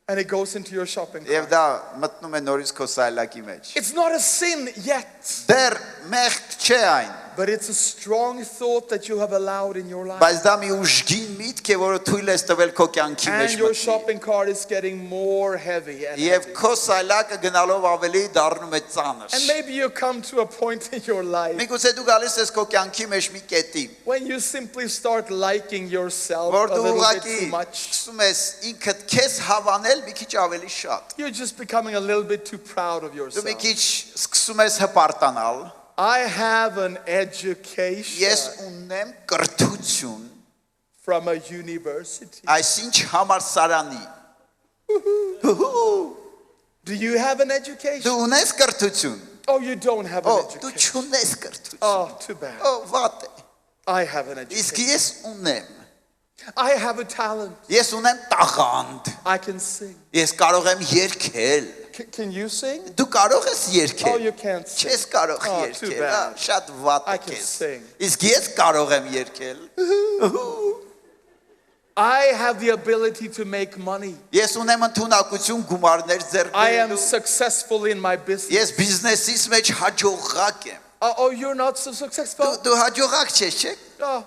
And it goes into your shopping եւ cart. դա մտնում է նորից քո սայլակի մեջ, It's not a sin yet, դեռ մեղք չէ այն, but it's a strong thought that you have allowed in your life. բայց դա մի ուժգին միտք է, որը թույլ ես տվել քո կյանքի And մեջ your մտնի, shopping cart is getting more heavy. And եւ heavy. քո սայլակը գնալով ավելի դառնում է ծանր, And maybe you come to a point in your life միգուցե դու գալիս ես քո կյանքի մեջ մի կետի, when you simply start liking yourself որ a դու little bit ուղղակի too much. սկսում ես ինքդ քեզ հավանել մի քիչ ավելի շատ, You're just becoming a little bit too proud of դու yourself. մի քիչ սկսում ես հպարտանալ, I have an education ես ունեմ կրթություն, from a university. այսինչ համալսարանի, Do you have an education? դու ունես կրթություն, Oh, you don't have an դու education. չունես կրթություն, Oh, too bad. վատ է, I have an իսկ education. ես ունեմ, I have a talent. ես ունեմ տաղանդ, I can sing. ես կարող եմ երգել, Can you sing? դու կարող ես Oh, երգել, you can't sing. չես կարող Oh, too երգել, bad. շատ վատ I է can քեզ, sing. իսկ ես կարող եմ երգել, I have the ability to make money. ես ունեմ ընդունակություն գումարներ ձեռք I am բերելու, successful in my business. ես բիզնեսից մեջ հաջողակ եմ, Oh, you're not so successful? դու հաջողակ չես, չէ՞, Oh,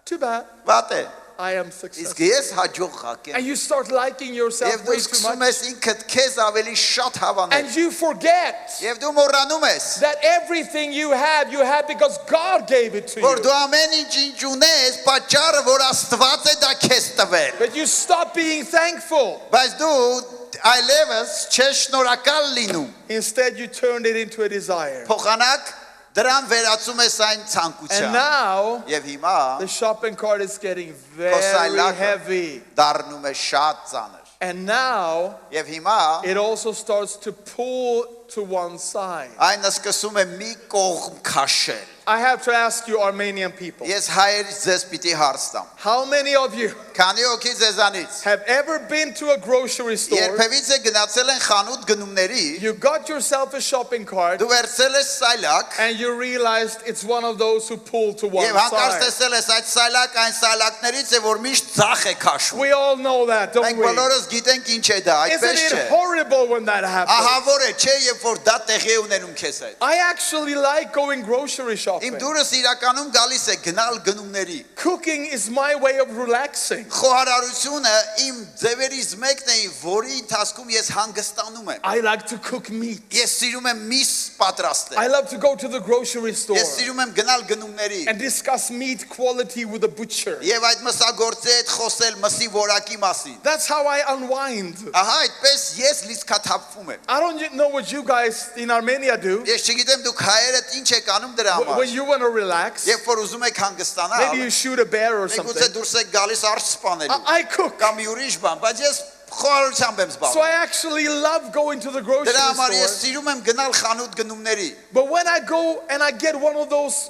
too bad. վատ է, I am իսկ successful. ես հաջողակ եմ, And you start liking եւ yourself դու way too սկսում much. ես ինքդ քեզ ավելի շատ հավանել, And you forget եւ դու մոռանում ես, that everything you have because God gave it to որ you. դու ամեն ինչ ունես, պատճառը որ Աստված է դա քեզ տվել, But you stop being thankful. բայց դու այլևս չես շնորհակալ լինում, Instead, you turned it into a desire. փոխանակ դրան վերածում ես այն And ցանկության, now, եւ հիմա the shopping cart is getting very Kosaylaga. heavy. դառնում է շատ ծանր, And now, եւ հիմա it also starts to pull to one side. այն սկսում է մի կողմ քաշել, I have to ask you, Armenian people, ես հայերից ձեզ պիտի հարց տամ, how many of you քանի օքի ձեզանից have ever been to a grocery store? երբևիցե գնացել են խանութ գնումների, You got yourself a shopping cart դու վերցել ես սայլակ and you realized it's one of those who pull to one եւ հանկարծ side. տեսել ես այդ սայլակ այն սայլակներից է որ միշտ ցախ է քաշվում, We all know that, don't մենք we? բոլորս գիտենք ինչ է դա, այդպես Isn't չէ, it horrible when that happens? ահավոր է չէ երբ որ դա տեղի է ունենում քեզ հետ, I actually like going grocery shopping. իմ դուրս իրականում գալիս է գնալ գնումների, Cooking is my way of relaxing. խոհարարությունը իմ ձևերից մեկն է, որի ընթացքում ես հանգստանում եմ, I like to cook meat. ես սիրում եմ միս պատրաստել, I love to go to the grocery store ես սիրում եմ գնալ գնումների and discuss meat quality with the butcher. եւ այդ մսագործի հետ խոսել մսի որակի մասին, That's how I unwind. ահա այդպես ես լիցքաթափվում եմ, I don't know what you guys in Armenia do. ես չգիտեմ դուք հայերդ ինչ եք անում դրա When համար, you want to relax, երբ որ ուզում եք հանգստանալ, maybe you shoot a bear or միգուցե something. դուրս եք գալիս արջ սպանելու I cook. կամ մի ուրիշ բան, բայց ես խոհարարությամբ եմ So զբաղվում, I actually love going to the grocery դրա համար ես store. սիրում եմ գնալ խանութ գնումների, But when I go and I get one of those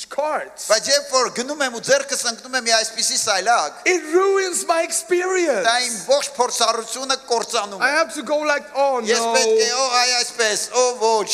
carts, Բայց երբ որ գնում եմ ու ձեռքս ընկնում եմ մի այսպիսի սայլակ, it ruins my experience. դա իմ ողջ փորձառությունը կործանում I է։ have to go like, oh Ես պետք է no. այ այսպես, ոչ։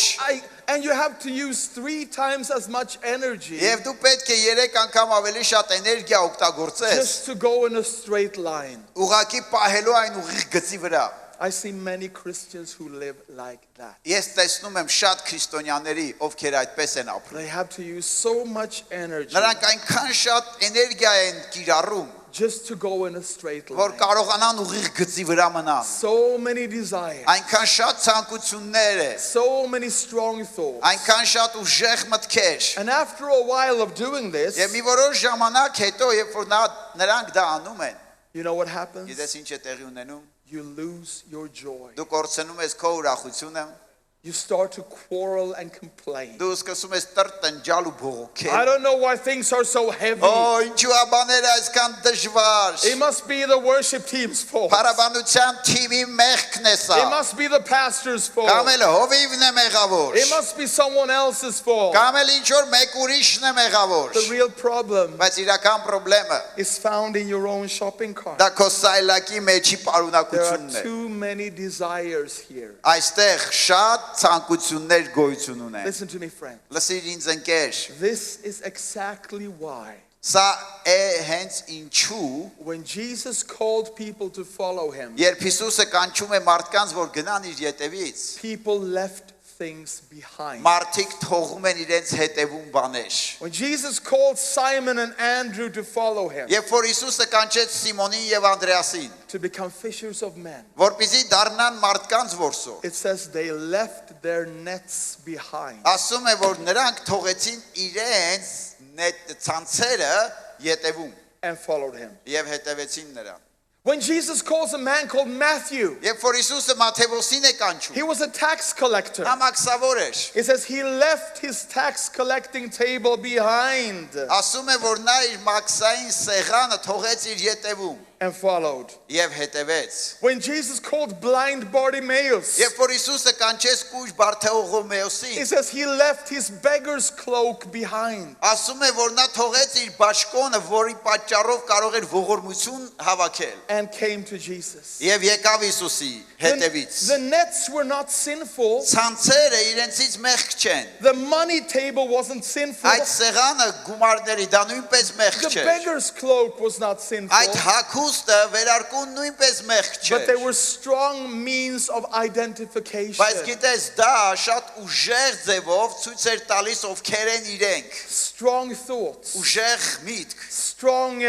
And you have to use 3 times as much energy Եվ դու պետք է 3 անգամ ավելի շատ էներգիա օգտագործես, just to go in a straight line. ուղղակի պահելու այն ուղիղ գծի վրա։ I see many Christians who live like that. Ես տեսնում եմ շատ քրիստոնյաների, ովքեր այդպես են ապրում։ They have to use so much energy Նրանք այնքան շատ էներգիա են կիրառում, just to go in a straight որ line. կարողանան ուղիղ գծի վրա մնան։ So many desires, Այնքան շատ ցանկություններ են, so many strong thoughts. այնքան շատ ուժեղ մտքեր։ And after a while of doing this, Եվ մի որոշ ժամանակ հետո, երբ որ նրանք դա անում են, you know what happens? գիտես ինչ է տեղի ունենում։ You lose your joy. Դու կորցնում ես քո ուրախությունը, You start to quarrel and complain. դու սկսում ես տրտնջալ ու I բողոքել։ don't know why things are so heavy. Օ, ինչու է բաները այսքան դժվար։ It must be the worship team's fault. Փառաբանության թիմի մեղքն է սա։ It must be the pastor's fault. Կամ էլ հովիվն է մեղավոր։ It must be someone else's fault. Կամ էլ ինչ որ մեկ ուրիշն է մեղավոր։ The real problem Բայց իրական խնդրեմը is found in your own shopping cart. դա քո սայլակի մեջի There are պարունակությունն է։ too many desires here. Այստեղ շատ ցանկություններ գոյություն ունեն։ Listen to me, friend. Լսիր ինձ ընկեր, This is exactly why սա է հենց ինչու when Jesus called people to follow him, երբ Հիսուսը կանչում է մարդկանց, որ գնան իր ետևից, people left things behind. մարդիկ թողում են իրենց հետևում բաներ։ When Jesus called Simon and Andrew to follow him, Երբ որ Հիսուսը կանչեց Սիմոնին եւ Անդրեասին, to become fishers of men, որպեսզի դառնան մարդկանց որսոր, it says they left their nets behind. ասում է, որ նրանք թողեցին իրենց ցանցերը ետևում And followed him. եւ հետևեցին նրան։ When Jesus calls a man called Matthew, Երբ որ Հիսուսը Մատթեոսին է կանչում, he was a tax collector. նա մաքսավոր էր։ It says he left his tax collecting table behind Ասում է, որ նա իր մաքսային սեղանը թողեց իր ետևում and followed. եւ հետևեց։ When Jesus called blind Bartimaeus, Երբ որ Հիսուսը կանչեց կույր Բարթեողոմեոսին, it says he left his beggar's cloak behind. ասում է, որ նա թողեց իր բաշխոնը, որի պատճառով կարող էր ողորմություն հավաքել And came to Jesus. եւ եկավ Հիսուսի հետևից։ The nets were not sinful. Ցանցերը իրենցից մեղք չեն։ The money table wasn't sinful. Այդ սեղանը գումարների դա նույնպես մեղք The չէ։ beggar's cloak was not sinful. Այդ հագուստը վերարկուն նույնպես մեղք But they չէ։ were strong means of identification. Բայց գիտես, դա շատ ուժեղ ձևով ցույց էր տալիս ովքեր են իրենք։ Strong thoughts. Ուժեղ միտք, Strong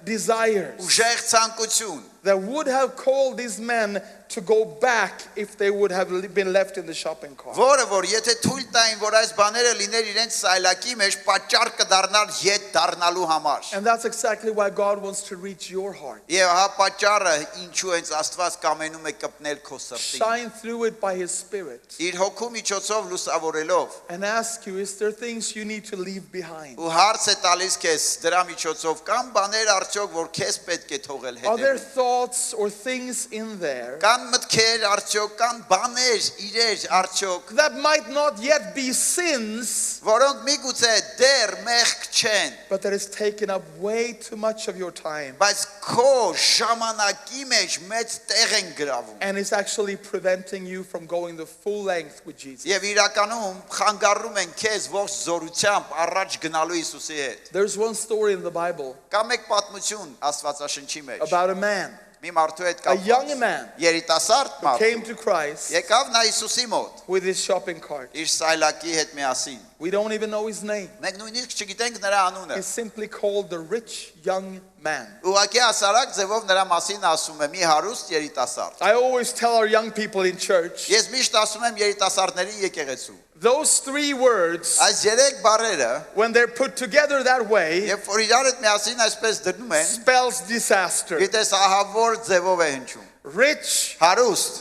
desires ուժեղ ցանկություն, that would have called these men to go back if they would have been left in the shopping cart. որը որ եթե թույլ տային, որ այս բաները լիներ իրենց սայլակի մեջ, պատճառ կդառնար յետ դառնալու համար։ And that's exactly why God wants to reach your heart. Եվ հա պատճառը ինչու հենց Աստված կամենում է կպնել քո սրտին։ Shine through it by His Spirit Իր հոգու միջոցով լուսավորելով and ask you, is there things you need to leave behind? ու հարց է տալիս քեզ դրա միջոցով կան բաներ արդյոք որ քեզ պետք է թողել Are there հետևում։ thoughts or things in there Կան մտքեր արդյոք, կան բաներ իրեր արդյոք, that might not yet be sins, որոնք միգուցե դեռ մեղք չեն, but that has taken up way too much of your time բայց քո ժամանակի մեջ մեծ տեղ են գրավում։ and is actually preventing you from going the full length with Jesus? Եվ իրականում խանգարում են քեզ ողջ զորությամբ առաջ գնալու Հիսուսի հետ։ There's one story in the Bible Կա մեկ պատմություն Աստվածաշնչի մեջ։ about a man Մի մարդու հետ A young կապված։ man Երիտասարդ who մարդ։ came to Christ Եկավ նա Հիսուսի մոտ with his shopping cart. իր սայլակի հետ միասին։ We don't even know his name. Մենք նույնիսկ չգիտենք նրա անունը։ He's simply called the rich young man. Ուղղակի հասարակ ձևով նրա մասին ասում է մի հարուստ երիտասարդ։ I always tell our young people in church, Ես միշտ ասում եմ երիտասարդներին եկեղեցու։ those 3 words, Այս երեք բառերը, when they're put together that way, երբ որ իրար հետ միասին այսպես դնում են, spells disaster. գիտես ահա որ ձևով է հնչում։ Rich Հարուստ,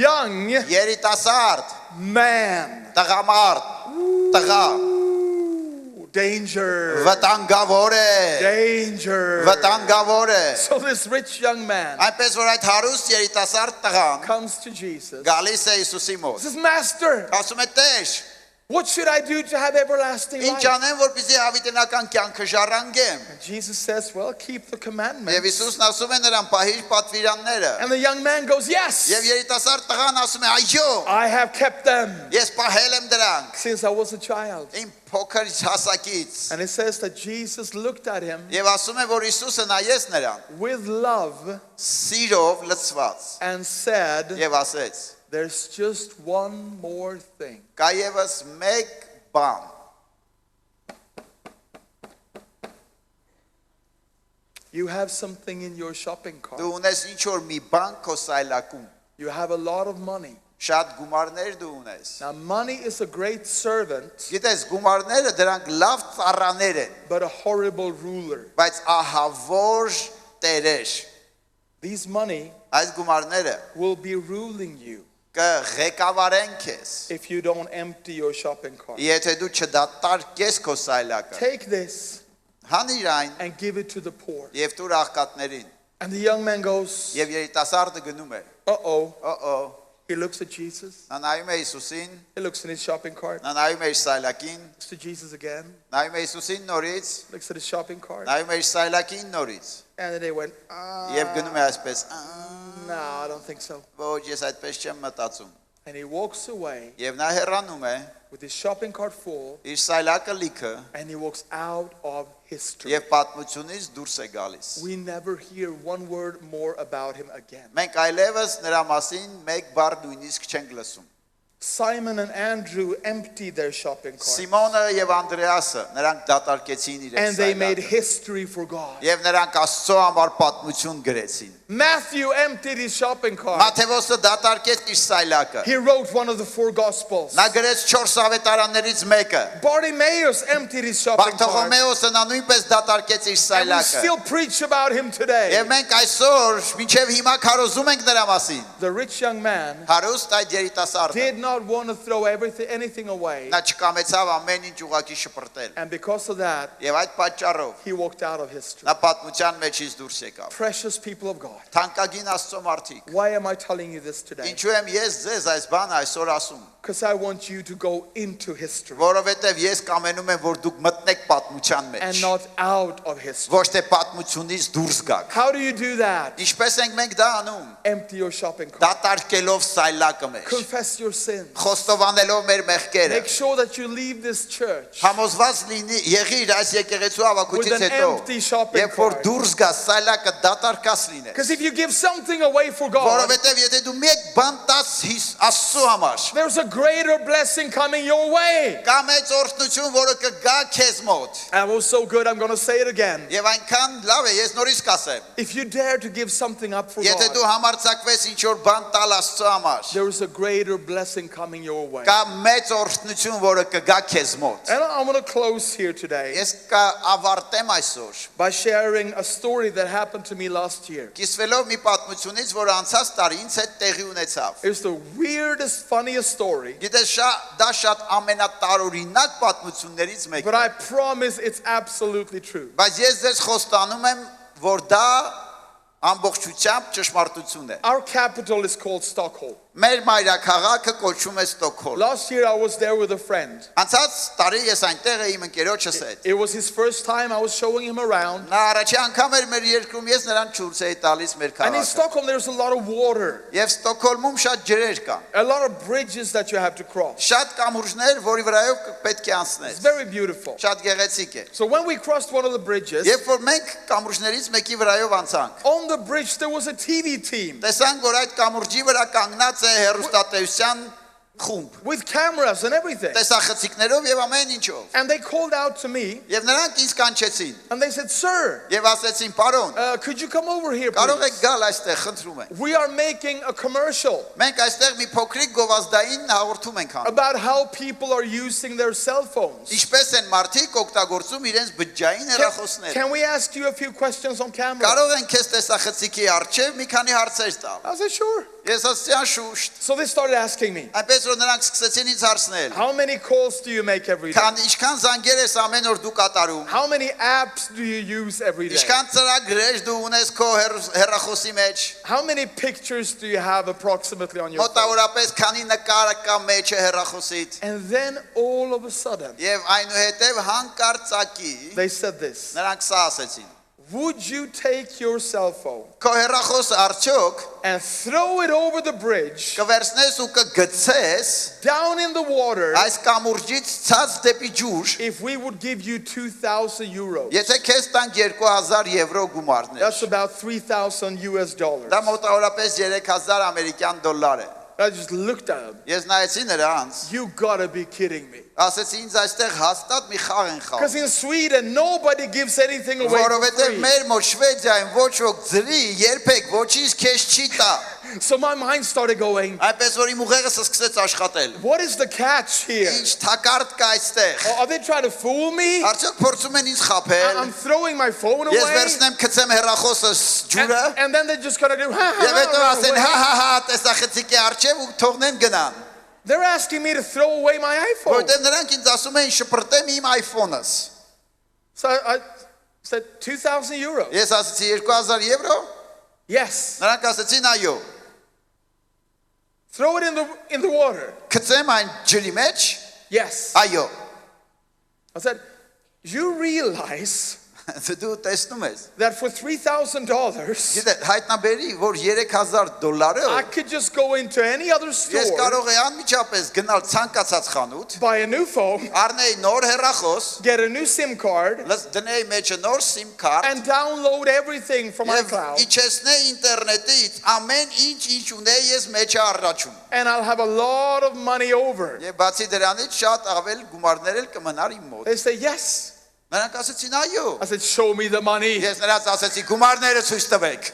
young երիտասարդ, man. տղամարդ, տղա, Ooh, danger. վտանգավոր է, Danger. վտանգավոր է։ So this rich young man Այնպես որ այդ հարուստ երիտասարդ տղան comes to Jesus. գալիս է Հիսուսի մոտ։ He says, Master, Ասում է՝ Տեր, What should I do to have everlasting Ինչ life? անեմ, որպեսզի հավիտենական կյանքը ժառանգեմ։ And Jesus says, well, keep the commandments. Եվ Հիսուսն ասում է նրան՝ «Պահիր պատվիրանները»։ And the young man goes, yes, Եվ երիտասարդ տղան ասում է՝ «Այո, I have kept them ես պահել եմ դրանք since I was a child. իմ փոքր հասակից»։ And it says that Jesus looked at him Եվ ասում է, որ Հիսուսը նայեց նրան with love սիրով լցված and said, եւ ասեց. there's just one more thing. Կա եւս մեկ բան։ You have something in your shopping cart. Դու ունես ինչ որ մի բան քո սայլակում։ You have a lot of money. Շատ գումարներ դու ունես։ Now, money is a great servant, Գիտես, գումարները դրանք լավ ծառաներ են, but a horrible ruler. բայց ահավոր տերեր։ These money Այս գումարները will be ruling you կղեկավարեն քեզ։ if you don't empty your shopping cart. Եթե դու չդատարկես քո սայլակը, Take this հանիր այն and give it to the poor. եւ դուր աղքատներին։ And the young man goes, Եվ երիտասարդը գնում է։ uh-oh. He looks at Jesus. Նա նայում է Հիսուսին, He looks in his shopping cart. նա նայում է իր սայլակին, Looks to Jesus again. նայում է Հիսուսին նորից, Looks at his shopping cart. նայում է իր սայլակին նորից And then they went, եւ գնում է այսպես. no, I don't think so. Ոչ, ես այդպես չեմ մտածում։ And he walks away Եվ նա հեռանում է, with his shopping cart full, իր սայլակը լիքը and he walks out of history. եւ պատմությունից դուրս է գալիս։ We never hear one word more about him again. Մենք այլևս նրա մասին մեկ բառ նույնիսկ չենք լսում։ Simon and Andrew emptied their shopping cart, Սիմոնը եւ Անդրեասը նրանք դատարկեցին իրենց and they made սայլակը history for God. եւ նրանք Աստծո համար պատմություն գրեցին։ Matthew emptied his shopping cart. Մատթեոսը դատարկեց իր սայլակը։ He wrote one of the four gospels. Նա գրեց 4 ավետարաններից մեկը։ Bartimaeus emptied his shopping cart. Բարթողոմեոսը նա նույնպես դատարկեց իր And we սայլակը։ still preach about him today. Եվ մենք այսօր մինչև հիմա քարոզում ենք նրա մասին։ The rich young man Հարուստ այդ երիտասարդը did not want to throw anything away. նա չկամեցավ ամեն ինչ ուղակի շպրտել։ And because of that, Եվ այդ պատճառով he walked out of history. նա պատմության մեջից դուրս եկավ։ Precious people of God, Թանկագին Աստծո մարդիկ, why am I telling you this today? ինչու եմ ես ձեզ այս բանը այսօր ասում, Because I want you to go into history որովհետև ես կամենում եմ որ դուք մտնեք պատմության մեջ, and not out of history. ոչ թե պատմությունից դուրս գաք։ How do you do that? Ինչպես ենք մենք դա անում, Empty your shopping cart. դատարկելով սայլակը մեր, Confess your sins. խոստովանելով մեր մեղքերը, Make sure that you leave this church համոզված լինի եղիր այս եկեղեցու հավաքությունից with an հետո, empty shopping երբ որ cart. դուրս գաս սայլակը դատարկած լինես, Because if you give something away for God, որովհետև եթե դու մեկ բան տաս Աստծո համար, there's a greater blessing coming your way. կա մեծ օրհնություն, որը կգա քեզ մոտ, That was so good, I'm going to say it again. եւ այնքան լավ է, ես նորից կասեմ, If you dare to give something up for եթե God, դու համարձակվես ինչ որ բան տալ Աստծո համար, there is a greater blessing coming your way. կա մեծ օրհնություն, որը կգա քեզ մոտ։ And I want to close here today Ես ավարտեմ այսօր by sharing a story that happened to me last year. կիսվելով մի պատմությունից, որ անցած տարի ինձ հետ տեղի ունեցավ։ It's the weirdest, funniest story, Գիտես, դա շատ ամենատարօրինակ պատմություններից մեկն but է։ I promise it's absolutely true. Բայց ես ձեզ խոստանում եմ, որ դա ամբողջությամբ ճշմարտություն է։ Our capital is called Stockholm. Մեր մայրաքաղաքը կոչվում է Ստոկհոլմ։ Last year I was there with a friend. Անցած տարի ես այնտեղ էի իմ ընկերոջս հետ։ It was his first time. I was showing him around. Նա առաջի անգամ էր մեր երկրում, ես նրան ցույց էի տալիս մեր And in քաղաքը։ Stockholm there's a lot of water, Եվ Ստոկհոլմում շատ ջրեր կան։ a lot of bridges that you have to cross. Շատ կամուրջներ, որի վրայով պետք է It's անցնես։ very beautiful. Շատ գեղեցիկ է։ So when we crossed one of the bridges, Երբ որ մենք կամուրջներից մեկի վրայով անցանք, on the bridge there was a TV team տեսանք, որ այդ կամուրջի վրա կանգնած է հեռուստատեսության խումբ, with cameras and everything. տեսախցիկներով եւ ամեն ինչով։ And they called out to me Եվ նրանք ինձ կանչեցին and they said, "Sir, եւ ասեցին, «Պարոն, could you come over here, կարող եք please? գալ այստեղ, խնդրում եմ»։ We are making a commercial Մենք այստեղ մի փոքրիկ գովազդային հաղորդում ենք անում։ about how people are using their cell phones. Ինչպես են մարդիկ օգտագործում իրենց բջջային հեռախոսները։ Can we ask you a few questions on camera?" Կարող են քեզ տեսախցիկի առջև մի քանի հարցեր տալ։ I said, "Sure." Ես ասացի շուշտ։ So they started asking me, Այնպես որ նրանք սկսեցին ինձ հարցնել. how many calls do you make every day? Քան ինչքան զանգեր ես ամեն օր դու կատարում։ How many apps do you use every day? Ինչքան ծրագրեր դու ունես քո հեռախոսի մեջ։ How many pictures do you have approximately on your phone? Մոտավորապես քանի նկար կա մեջը հեռախոսիդ։ And then all of a sudden, Եվ այնուհետև հանկարծակի they said this. նրանք սա ասեցին. Would you take your cell phone Քո հեռախոսը արդյոք and throw it over the bridge կվերցնես ու կգցես down in the water այս կամուրջից ցած դեպի ջուր, if we would give you 2,000 euros? եթե քեզ տանք 2000 եվրո գումարներ։ That's about 3,000 US dollars. Դա մոտավորապես 3000 ամերիկյան դոլար է։ I just looked at him. Ես նայեցի նրանց, You gotta be kidding me. ասեցի ինձ այստեղ հաստատ մի խաղ են խաղում։ Because in Sweden, nobody gives anything away for Որովհետև free. մեր մոտ Շվեդիայում ոչ ոք ձրի երբեք ոչինչ քեզ չի տա։ So my mind started going, Այնպես որ իմ ուղեղս սկսեց աշխատել։ what is the catch here? Ինչ թակարդ կա այստեղ։ Are they trying to fool me? Արդյոք փորձում են ինձ խաբել։ I'm throwing my phone Ես away. վերցնեմ գցեմ հեռախոսս ջուրը, And then they're just gonna do, ha, եւ հետո ha, ասեն ha, հա տեսախցիկի արջև ու թողնեն գնան։ They're asking me to throw away my iPhone. Որտեղ նրանք ինձ ասում էին շպրտեմ իմ iPhone-ս։ So I said, 2,000 euros. Ես ասացի 2000 եվրո։ Yes. Նրանք ասեցին այո։ Throw it in the water. Գցեմ այն ջրի մեջ։ Yes. Այո։ I said, you realize Դու տեսնում ես։ that for $3,000, Գիտե, հայտնաբերի, որ 3000 դոլարը I could just go into any other ես store, կարող եմ անմիջապես գնալ ցանկացած խանութ, buy a new phone, առնեի նոր հեռախոս, get a new SIM card, դնեի մեջը նոր SIM card and download everything from եւ iCloud. իջեցնեի ինտերնետից ամեն ինչ ունեի ես մեջը առաջում։ And I'll have a lot of money over. Եվ բացի դրանից շատ ավել գումարներ էլ կմնար իմ մոտ։ They say, yes. Նրանք ասեցին այո։ I said, show me the money. Ես նրանց ասեցի գումարները ցույց տվեք։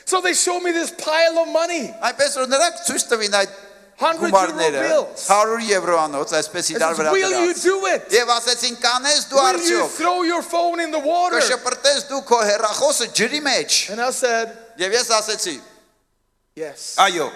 So they show me this pile of money. Այնպես որ նրանք ցույց տվին այդ 100 euro գումարները bills. 100 եվրանոց այսպես I իրար said, վրա will you դրած։ do it? Եվ ասեցին կանես դու Will you արդյոք throw your phone in the water? կշպրտես դու քո հեռախոսը ջրի մեջ։ And I said, Եվ ես ասեցի yes. այո։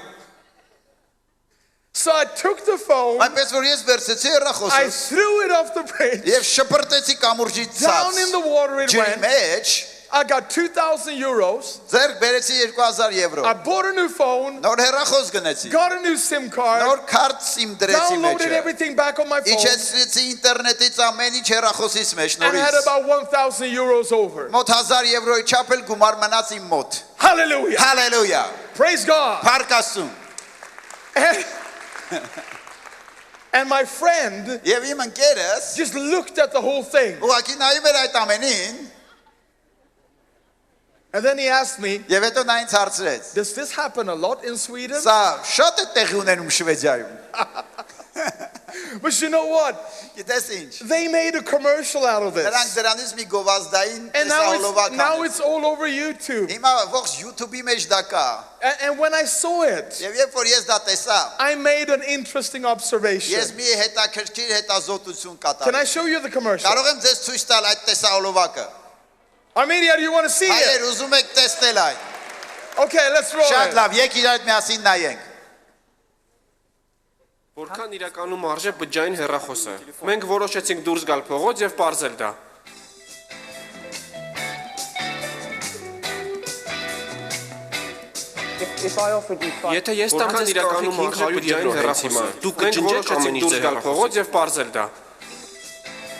So I took the phone, Այնպես որ ես վերցեցի I հեռախոսը threw it off the bridge, եւ շպրտեցի կամուրջից down in ցած the water it ջրի went. մեջ, I got 2,000 euros. ձեռք բերեցի 2000 եվրո։ I bought a new phone, Նոր հեռախոս գնեցի։ got a new SIM card, Նոր քարտ SIM դրեցի downloaded մեջը։ everything back on my phone, Իջեցրեցի ինտերնետից ամեն ինչ հեռախոսից մեջ and had նորից։ about 1,000 euros over. Մոտ 1000 եվրոյի չափ էլ գումար մնաց իմ մոտ։ Hallelujah. Հալելույա։ Praise God. Փառք Աստծուն։ And my friend Եվ իմ ընկերս just looked at the whole thing. ուղղակի նայում էր այդ ամենին, And then he asked me, եւ հետո նա ինձ հարցրեց. does this happen a lot in Sweden? Սա շատ է տեղի ունենում Շվեդիայում։ But you know what? Gitես ինչ։ They made a commercial out of Նրանք this. դրանից մի գովազդային And տեսահոլովակ now անեն։ it's all over YouTube. Հիմա ողջ YouTube-ի մեջ դա կա։ And when I saw it, Եվ երբ որ ես դա տեսա, I made an interesting observation. ես մի հետաքրքիր հետազոտություն Can I կատարեցի։ show you the commercial? Կարող եմ ձեզ ցույց տալ այդ տեսահոլովակը։ Armenia, do you want to see it? Հայեր, ուզում եք տեսնել այն։ Okay, let's roll Շատ it. լավ, եկեք իրար հետ միասին նայենք։ Որքան իրականում արժե բջջային հեռախոսը։ Մենք որոշեցինք դուրս գալ փողոց եւ բարձել դա։ Եթե ես տամ ձեզ իրականում 500 բջջային հեռախոսը, դուք կջնջեք ամեն ինչ դուրս գալ փողոց եւ բարձել դա։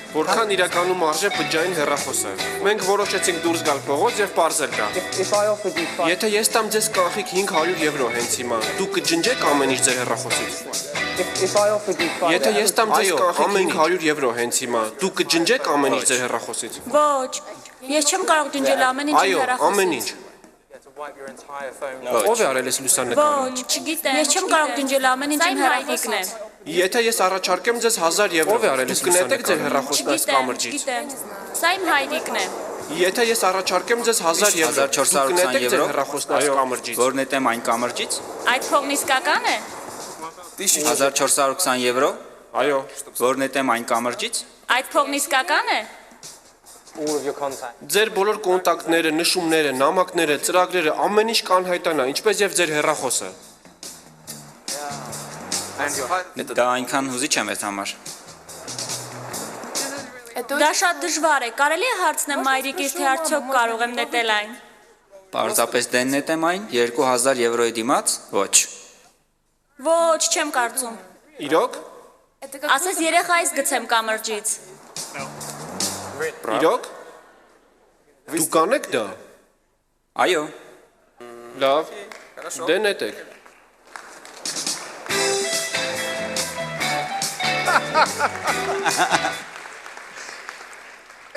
Որքան իրականում արժե բջջային հեռախոսը։ Մենք որոշեցինք դուրս գալ փողոց եւ բարձել դա։ Եթե ես տամ ձեզ կանխիկ 500 եվրո հենց հիմա, դուք կջնջեք ամեն ինչ ձեր հեռախոսից։ Եթե ես տամ ձեզ կանխիկ 500 եվրո հենց հիմա, դուք կջնջեք ամեն ինչ ձեր հեռախոսից։ Ոչ, ես չեմ կարող ջնջել ամեն ինչ Այո, հեռախոսից։ ամեն ինչ։ Ո՞վ է արել այս լուսանկարը։ Ոչ, չգիտեմ։ Ես չեմ կարող ջնջել ամեն ինչ հեռախոսն է։ Եթե ես առաջարկեմ ձեզ 1000 եվրո, ով է արել այս կնետեք ձեր հեռախոսն այս կամրջից։ Գիտեմ։ Սա իմ հայրիկն է։ Եթե ես առաջարկեմ ձեզ 1000 եվրո, 1420 կնետեք ձեր եվրո, հեռախոսն այս կամրջից։ որ նետեմ այն կամրջից, Այդ փողն իսկական է։ 1420 եվրո, Այո, որ նետեմ այն կամրջից, Այդ փողն իսկական է։ all of your contacts. Ձեր բոլոր կոնտակտները, նշումները, նամակները, ծրագրերը, ամեն ինչ կանհայտանա, ինչպես եւ ձեր հեռախոսը։ Դա այնքան հուզիչ է մեզ համար։ Դա շատ դժվար է։ Կարելի է հարցնեմ մայրիկից, թե արդյոք կարող եմ նետել այն։ Պարզապես դեն նետեմ այն 2000 եվրոյի դիմաց։ Ոչ։ Ոչ, չեմ կարծում։ Իրոք։ Ասես երեխայից գցեմ կամրջից։ Իրոք։ Դու կանեք դա։ Այո։ Լավ։ Դե նետեք։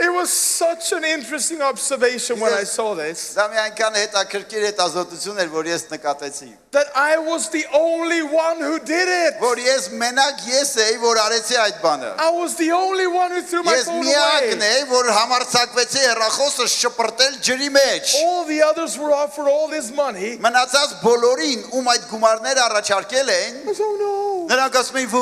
It was such an interesting observation when I saw this, Դա մի այնքան հետաքրքիր հետազոտություն էր, որ ես նկատեցի։ that I was the only one who did it. Որ ես մենակ ես էի, որ արեցի այդ բանը։ I was the only one who threw my Ես phone միակն away. էի, որ համարձակվեցի հեռախոսը շպրտել ջրի մեջ։ All the others were offered all this money. Մնացած բոլորին, ում այդ գումարները առաջարկել էին, I said, oh no, նրանք ասում էին, I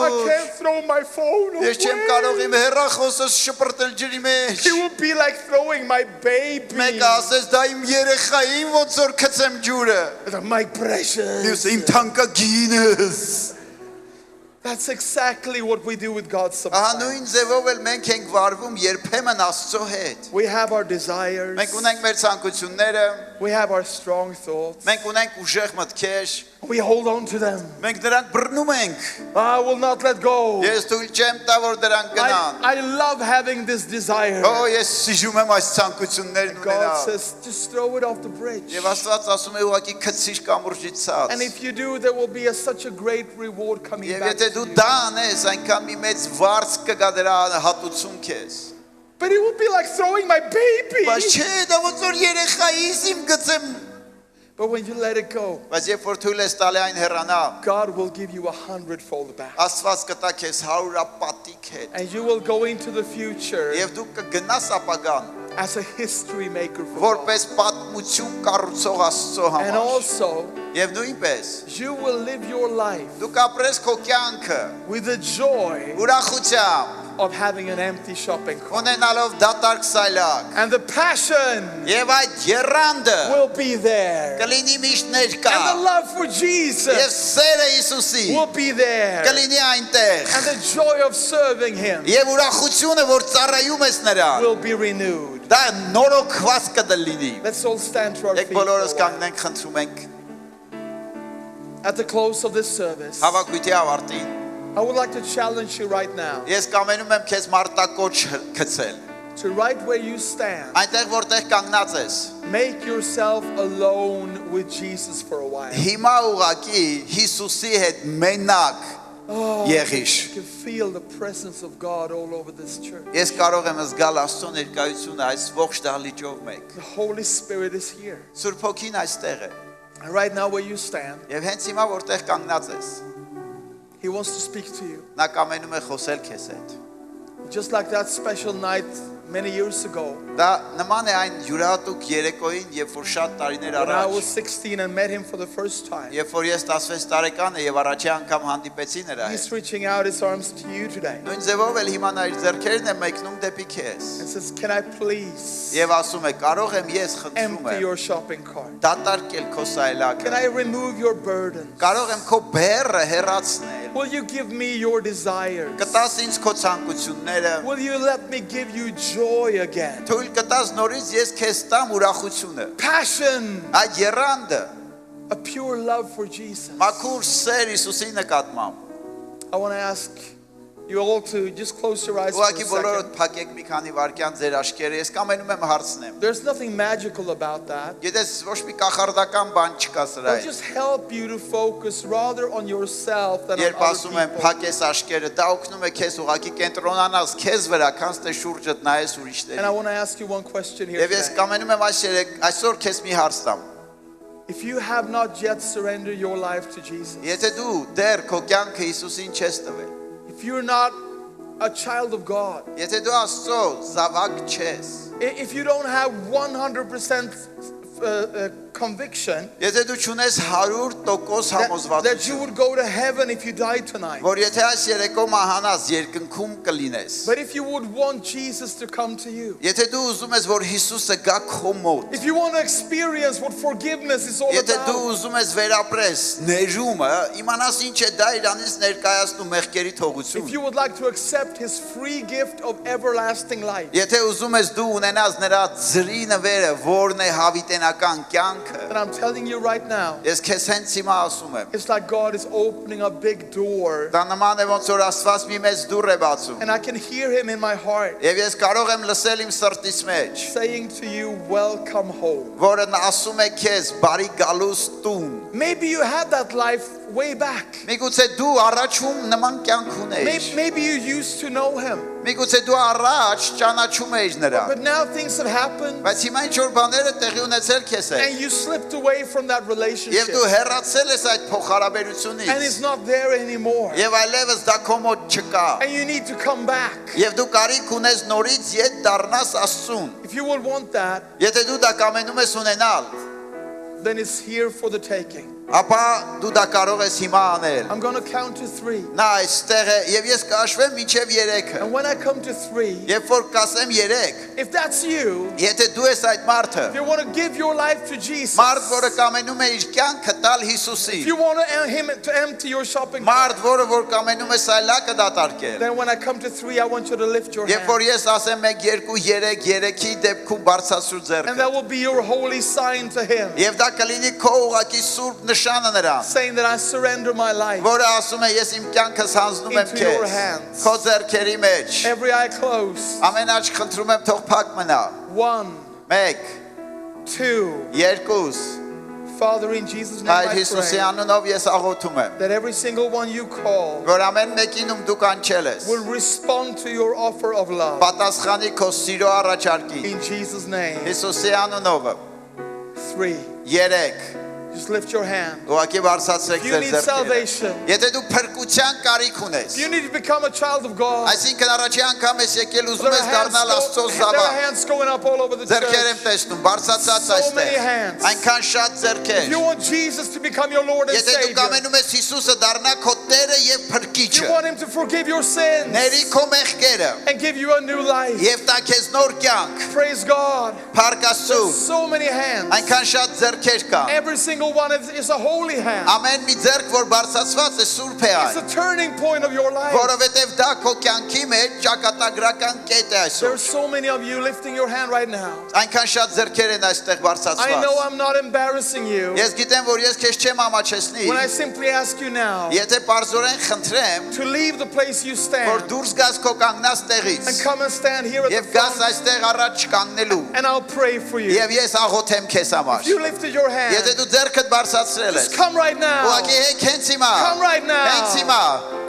«Ոչ, can't throw my phone away. ես չեմ կարող իմ հեռախոսս շպրտել ջրի մեջ»։ It would be like throwing my baby. Մեկը ասեց, դա իմ երեխային ոնց որ գցեմ ջուրը։ I said, my precious. Մյուսը իմ թանկագինս։ That's exactly what we do with God Ահա sometimes. նույն ձևով էլ մենք ենք վարվում երբեմն Աստծո հետ։ We have our desires. Մենք ունենք մեր ցանկությունները, We have our strong thoughts. մենք ունենք ուժեղ մտքեր, We hold on to them. մենք դրանք բռնում ենք։ I will not let go. Ես թույլ չեմ տա, որ դրանք գնան։ I love having this desire. Օ, ես սիժում եմ այս ցանկություններն God ունենալ։ says, just throw it off the bridge. Եվ Աստված ասում է ուղղակի քցիր կամուրջից ցած։ And if you do, there will be such a great reward coming Եվ back եթե to դու you. դա անես, այնքան մի մեծ վարձ կգա դրա հատուցում քեզ։ But it will be like throwing my baby. Բայց չէ, դա ոնց որ երեխայիս իմ գցեմ։ But when you let it go, Բայց երբ որ թույլ ես տալի այն հեռանա, God will give you 100-fold back. Աստված կտա քեզ 100-պատիկ հետ։ And you will go into the future Եվ դու կգնաս ապագան, as a history maker for God. որպես պատմություն կառուցող Աստծո And համար։ also, Եվ նույնպես you will live your life դու կապրես քո կյանքը with the joy ուրախությամբ, of having an empty shopping cart. ունենալով դատարկ սայլակ։ And the passion Եվ այդ եռանդը will be there. կլինի միշտ ներկա։ And the love for Եվ Jesus սերը Հիսուսի will be there. կլինի այնտեղ։ And the joy of serving Him Եվ ուրախությունը, որ ծառայում ես նրան, will be renewed. դա նորոգված կլինի։ Let's all stand to our Եկ feet. for a բոլորս while. կանգնենք, խնդրում ենք At the close of this service, հավաքույթի ավարտին։ I would like to challenge you right now Ես կամենում եմ քեզ մարտակոչ գցել։ to right where you stand, Այնտեղ որտեղ կանգնած ես, make yourself alone with Jesus for a while. հիմա ուղակի Հիսուսի հետ մենակ եղիր։ You can feel the presence of God all over this church. Ես կարող եմ զգալ Աստծո ներկայությունը այս ողջ դահլիճով մեկ։ The Holy Spirit is here. Սուրբ Հոգին այստեղ է։ And right now where you stand, Եվ հենց հիմա որտեղ կանգնած ես, He wants to speak to you. նա կամենում է խոսել քեզ հետ։ Just like that special night many years ago, Դա նման է այն յուրահատուկ երեկոյին, երբ որ շատ տարիներ when I was առաջ, 16 and met Him for the first time. երբ որ ես 16 տարեկան եմ եւ առաջի անգամ հանդիպեցի նրա հետ։ He's reaching out His arms to you today Նույն ձևով էլ հիմա նա իր ձեռքերն է մեկնում դեպի քեզ։ and says, can I please Եվ ասում է, կարող եմ ես խնդրում empty եմ your shopping cart? դատարկել քո Can սայլակը։ I remove your burdens? Կարող եմ քո բեռը հեռացնել։ Will you give me your desires? Կտաս ինձ քո ցանկությունները։ Will you let me give you joy again? Թույլ կտաս նորից ես քեզ տամ ուրախությունը։ Passion, Այդ եռանդը, a pure love for Jesus. մաքուր սեր Հիսուսի նկատմամբ։ I want to ask you all to just close your eyes for a Ուղղակի բոլորդ second. փակեք մի քանի վայրկյան ձեր աչքերը, ես կամենում եմ հարցնեմ։ There's nothing magical about that. Գիտես, ոչ մի կախարդական բան չկա սրա It'll հետ։ just help you to focus rather on yourself than on Երբ other ասում եմ people. փակես աչքերը, դա օգնում է քեզ ուղղակի կենտրոնանաս քեզ վրա, քանց թե շուրջդ նայես And I ուրիշներին։ want to ask you one question here Եվ ես today. կամենում եմ այսօր քեզ մի հարց տամ։ If you have not yet surrendered your life to Jesus, Եթե դու դեռ քո կյանքը Հիսուսին չես տվել, if you're not a child of God, եթե դու Աստծո զավակ չես, if you don't have 100% conviction Եթե դու չունես 100% that you համոզվածություն, would go to heaven if you died tonight. որ եթե այս երեկո մահանաս երկնքում կլինես, But if you would want Jesus to come to you. եթե դու ուզում ես որ Հիսուսը գա քո մոտ, If you want to experience what forgiveness is all եթե դու about. ուզում ես վերապրես ներումը, իմանաս ինչ է դա իրանից ներկայացնում մեղքերի If թողություն։ you would like to accept his free gift of everlasting life. Եթե ուզում ես դու ունենաս նրա ծրի նվերը, որն է հավիտենական կյանքը, And I'm telling you right now, ես քեզ հենց հիմա ասում եմ, it's like God is opening a big door. դա նման է ոնց որ Աստված մի մեծ դուռ է բացում։ And I can hear him in my heart Եվ ես կարող եմ լսել իմ սրտից մեջ, saying to you, welcome home. որը ասում է քեզ բարի գալուս տուն։ Maybe you had that life way back. Միգուցե դու առաջում նման կյանք ունեիր։ Maybe you used to know him. Միգուցե դու առաջ ճանաչում էիր նրան։ But now things have happened Բայց հիմա ինչ որ բաները տեղի ունեցել քեզ հետ։ and you slipped away from that Եվ relationship. դու հեռացել ես այդ And փոխհարաբերությունից։ it's not there anymore. Եվ այլևս դա քո մոտ չկա։ And you need to come back. Եվ դու կարիք ունես նորից ետ դառնաս Աստծուն։ If you would want that, Եթե դու դա կամենում ես ունենալ, then it's here for the taking. ապա դու դա կարող ես հիմա անել։ I'm going to count to 3. Նա այստեղ է եւ ես կհաշվեմ մինչեւ 3-ը։ And when I come to 3, Երբ որ կասեմ 3, if that's you, եթե դու ես այդ մարդը, if you want to give your life to Jesus, մարդ, որը կամենում է իր կյանքը տալ if Հիսուսին, you want him to empty your shopping մարդ, cart, որը որ կամենում է սայլակը դատարկել, then when I come to 3, I want you to lift your երբ որ hand. ես ասեմ 1, 2, 3, 3-ի դեպքում բարձրացրու And ձեռքը, that will be your holy sign to him, եւ դա կլինի քո ուղակի սուրբ նշանը նրան, saying that I surrender my life. որը ասում է ես իմ կյանքս հանձնում եմ Into your քեզ, hands. քո ձեռքերի մեջ, Every eye closed. ամեն աչք խնդրում եմ թող փակ մնա, 1, 1, 2. 2, Father, in Jesus' name Հայր I Հիսուսի pray անունով ես աղոթում եմ, that every single one you call որ ամեն մեկինում դու կանչել ես, will respond to your offer of love. պատասխանի քո սիրո առաջարկին, In Jesus' name. Հիսուսի անունով, 3. 3, Just lift your hand. ուղակի բարձրացրեք If you ձեր need ձեռքերը, salvation, եթե դու փրկության կարիք ունես, if you need to become a child of God, այսինքն առաջի անգամ ես եկել there ուզում are ես դառնալ Աստծո there are զավակ, hands going up all over the ձեռքեր եմ church. տեսնում, բարձրացած So many այստեղ, hands. այնքան շատ If ձեռքեր, you want Jesus to become your Lord and եթե դու Savior, կամենում ես Հիսուսը դառնա քո Տերը եւ you փրկիչը, want him to forgive your sins ների քո մեղքերը and give you a new life. եւ տա քեզ նոր կյանք, Praise God. փառք Աստծուն, So many hands. այնքան շատ ձեռքեր կան, Every single one is a holy hand. ամեն մի ձեռք որ բարձրացված է սուրբ է It's այն, a turning point of your life. որովհետեւ դա քո կյանքի մեջ ճակատագրական կետ է There այսօր, are so many of you lifting your hand right now. այնքան շատ ձեռքեր են այստեղ I know բարձրացված, I'm not embarrassing you ես գիտեմ որ ես քեզ չեմ ամաչեցնի, when I simply ask you now եթե պարզորեն խնդրեմ, to leave the place you որ stand դուրս գաս քո կանգնած տեղից and come and stand here at the եւ գաս front այստեղ առաջ կանգնելու and I'll pray for you. եւ ես աղոթեմ քեզ համար, If you lifted your hand, եթե դու ձեռքդ բարձրացրել ես, just come right now. ուղղակի հեկ հենց հիմա, Come right հենց now. հիմա,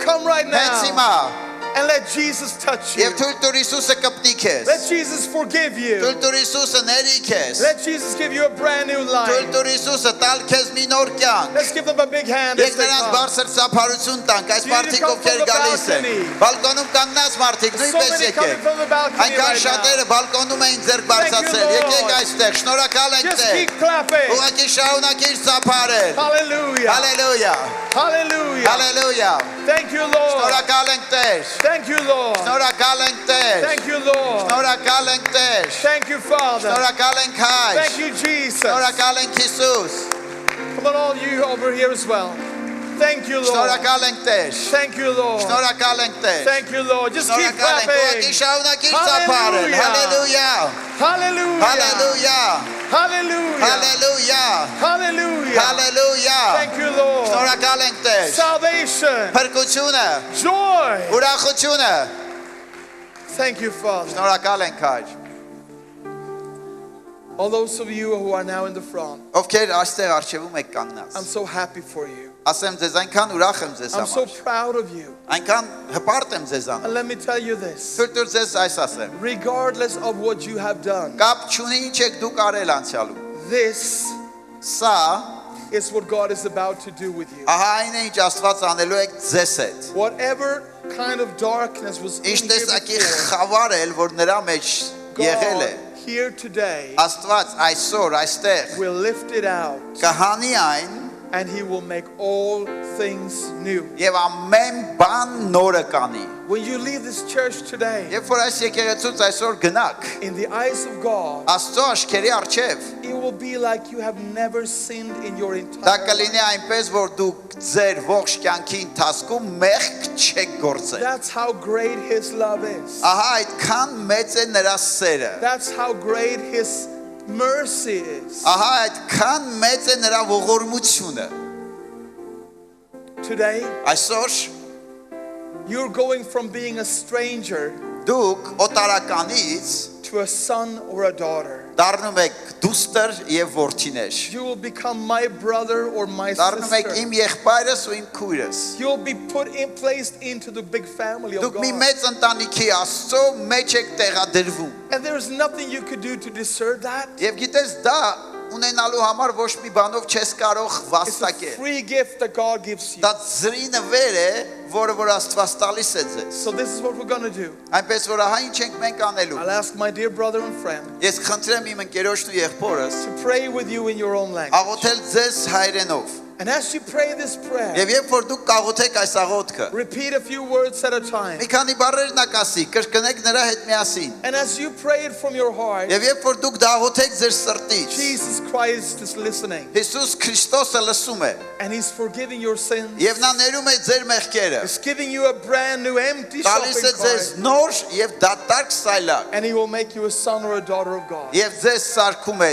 Come right հենց now հիմա and let Jesus touch you. եւ թույլ տուր Հիսուսը կպնի քեզ, Let Jesus forgive you. թույլ տուր Հիսուսը ների քեզ, Let Jesus give you a brand new թույլ life. տուր Հիսուսը տալ քեզ մի նոր կյանք, Let's give them a big hand as Եկ they նրանց come. բարձր ծափարություն տանք, այս You մարդիկ come ովքեր from the գալիս են, balcony. բալկոնում կանգնած մարդիկ So նույնպես many coming եկեք, from the balcony այնքան right now. շատերը բալկոնում էին ձեռք բարձրացել, Thank you, եկեք Lord. այստեղ, շնորհակալ ենք Just Տեր, keep clapping. ուղղակի շարունակիր ծափարել, Hallelujah. հալելույա, Hallelujah. հալելույա, Thank you, Lord. շնորհակալ ենք Տեր, Thank you, Lord. շնորհակալ ենք Տեր, Thank you, Lord. շնորհակալ ենք Տեր, Thank you, Father. շնորհակալ ենք Հայր, Thank you, Jesus. շնորհակալ ենք Հիսուս, Come on, all you over here as well. Thank you, Lord. շնորհակալ ենք Տեր, Thank you, Lord. շնորհակալ ենք Տեր, Thank you, Lord. Just keep շնորհակալ ենք, ուղղակի clapping. շարունակիր ծափարել, Hallelujah. հալելույա, Hallelujah. հալելույա, Hallelujah. հալելույա, Hallelujah. հալելույա, Thank you, Lord. շնորհակալ ենք Տեր, Salvation. փրկությունը, Joy. ուրախությունը, Thank you, Father. շնորհակալ ենք Հայր, All those of you who are now in the front, ովքեր այստեղ արժևում եք I'm կանգնած, so happy for you. ասեմ ձեզ այնքան ուրախ եմ ձեզ I'm so համար, proud of you. այնքան հպարտ եմ ձեզանով, And let me tell you this. թույլ տուր ձեզ այս ասեմ, Regardless of what you have done, կապ չունի ինչ եք դուք արել անցյալում, this սա is what God is about to do with you. ահա այն է ինչ Աստված անելու եք ձեզ հետ, Whatever kind of darkness was in ինչ here տեսակի before, խավար էլ որ նրա մեջ եղել է, God, here today Աստված այսօր այստեղ will lift it out կհանի այն and he will make all things new. եւ ամեն բան նորը կանի։ When you leave this church today, Երբ որ այս եկեղեցուց այսօր գնաք, in the eyes of God, Աստծո aşkերի արչև, it will be like you have never sinned in your դա entire կլինի life. այնպես, որ դուք ձեր ողջ կյանքի ընթացքում մեղք չեք գործել։ That's how great his love is. Ահա այդքան մեծ է նրա սերը։ That's how great his mercy is. Ահա այդքան մեծ է նրա ողորմությունը։ Today, Այսօր you're going from being a stranger դուք օտարականից to a son or a daughter. դառնում եք դուստր եւ որդիներ։ You will become my brother or my Դառնում եք sister. իմ եղբայրս ու իմ քույրս։ You'll be placed into the big family of Դուք մի God. մեծ ընտանիքի Աստծո մեջ եք տեղադրվում։ And there is nothing you could do to deserve that. Եվ գիտես դա ունենալու համար ոչ մի բանով չես կարող It's a վաստակել։ free gift that God gives you. Դա ծրի նվեր է, որը որ Աստված տալիս է ձեզ։ So this is what we're going to do. Այնպես որ ահա ինչ ենք մենք անելու։ I'll ask my dear brother and friend Ես խնդրեմ իմ ընկերոջն ու եղբորս to pray with you in your own language. աղոթել ձեզ հայրենով։ And as you pray this prayer, Եվ երբ որ դուք կաղոթեք այս աղոթքը, repeat a few words at a time. մի քանի բառեր նակասի, կրկնեք նրա հետ միասին։ And as you pray it from your heart, Եվ երբ որ դուք դա աղոթեք ձեր սրտից, Jesus Christ is listening. Հիսուս Քրիստոսը լսում է And he's forgiving your sins. եւ նա ներում է ձեր մեղքերը։ He's giving you a brand new empty Տալիս է shopping ձեզ cart. նոր եւ դատարկ սայլակ։ And he will make you a son or a daughter of God. Եվ ձեզ սարքում է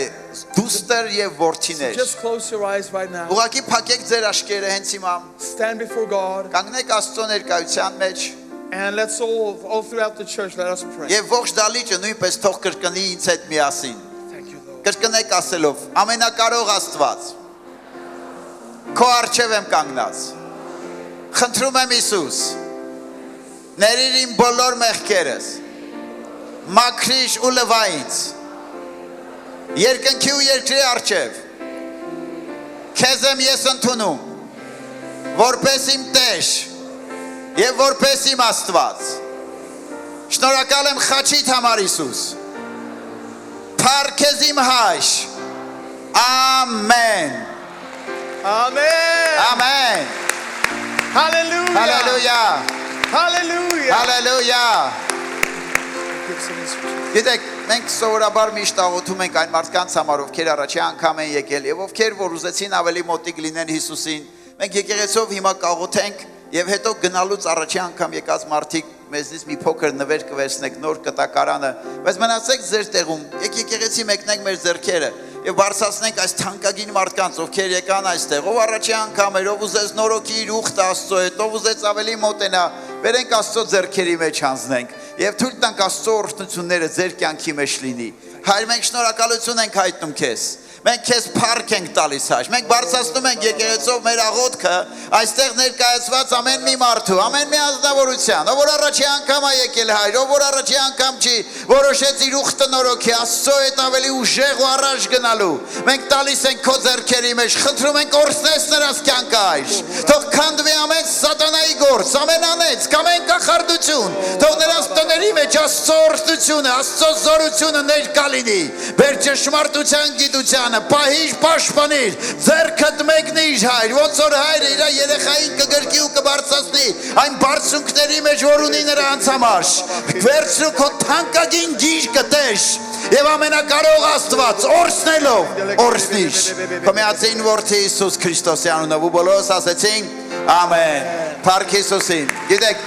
դուստր եւ որդիներ։ Just close your eyes right now. Ուղղակի փակեք ձեր աշկերը հենց հիմա։ Stand before God. Կանգնեք Աստծո ներկայության մեջ And let's all throughout the church, let us pray. եւ ողջ դալիճը նույնպես թող կրկնի ինձ հետ միասին։ Thank you, Lord. Կրկնեք ասելով. Ամենակարող Աստված։ Քո առջև եմ կանգնած։ Խնդրում եմ Հիսուս։ Ներիր իմ բոլոր մեղքերս։ Մաքրիչ ու լվա ինձ։ Երկնքի ու երկրի առջև քեզ եմ ես ընդունում որպես իմ Տեր եւ որպես իմ Աստված շնորհակալ եմ խաչիդ համար Հիսուս Փառքեզ իմ հայր ամեն Amen. ամեն Hallelujah. հալելույա Hallelujah. հալելույա Give some instruction. Գիտեք, մենք սովորաբար միշտ աղոթում ենք այն մարդկանց համար, ովքեր առաջի անգամ են եկել եւ ովքեր որ ուզեցին ավելի մոտիկ լինեն Հիսուսին։ Մենք եկեղեցով հիմա կաղոթենք եւ հետո գնալուց առաջի անգամ եկած մարդիկ մեզնից մի փոքր նվեր կվերցնեք նոր կտակարանը, բայց մնացեք ձեր տեղում։ Եկեղեցի մեկնենք մեր ձեռքերը եւ բարձրացնենք այս թանկագին մարդկանց, ովքեր եկան այստեղ, ով առաջի անգամ էր, ով ուզեց նորոգի իր ուխտը Աստծո հետ, ով ուզեց ավելի մոտենա, վերենք Աստծո ձեռքերի մեջ հանձնենք եւ թույլ տանք Աստծո օրհնությունները ձեր կյանքի մեջ լինի։ Հայր, մենք շնորհակալություն ենք հայտնում քեզ։ Մենք քեզ փառք ենք տալիս հայր։ Մենք բարձրացնում ենք եկեղեցով մեր աղոթքը այստեղ ներկայացված ամեն մի մարդու, ամեն մի ազնվորության, ով որ առաջի անգամ է եկել հայր, ով որ առաջի անգամ չի որոշեց իր ուխտը նորոգի Աստծո հետ ավելի ուժեղ ու առաջ գնալու։ Մենք տալիս ենք քո ձեռքերի մեջ, խնդրում ենք օրհնես նրանց կյանքը հայր։ Թող քանդվի ամեն սատանայի գործ, ամեն անեծ, ամեն կախարդություն։ Թող նրանց տների մեջ Աստծո օրհնությունը, Աստծո զորությունը ներկա լինի։ Բեր ճշմարտության գիտությանը պահիր, պաշտպանիր, ձեռքդ մեկնիր հայր, ոնց որ հայրը իր երեխային կգրկի ու կբարձրացնի այն բարձունքների մեջ, որ ունի նրանց համար։ Վերցրու քո թանկագին գիրկը Տեր եւ ամենակարող Աստված օրհնելով օրհնիր։ Քո միածին որդի Հիսուս Քրիստոսի անունով ու բոլորս ասեցին ամեն։ Փառք Հիսուսին։ Գիտեք,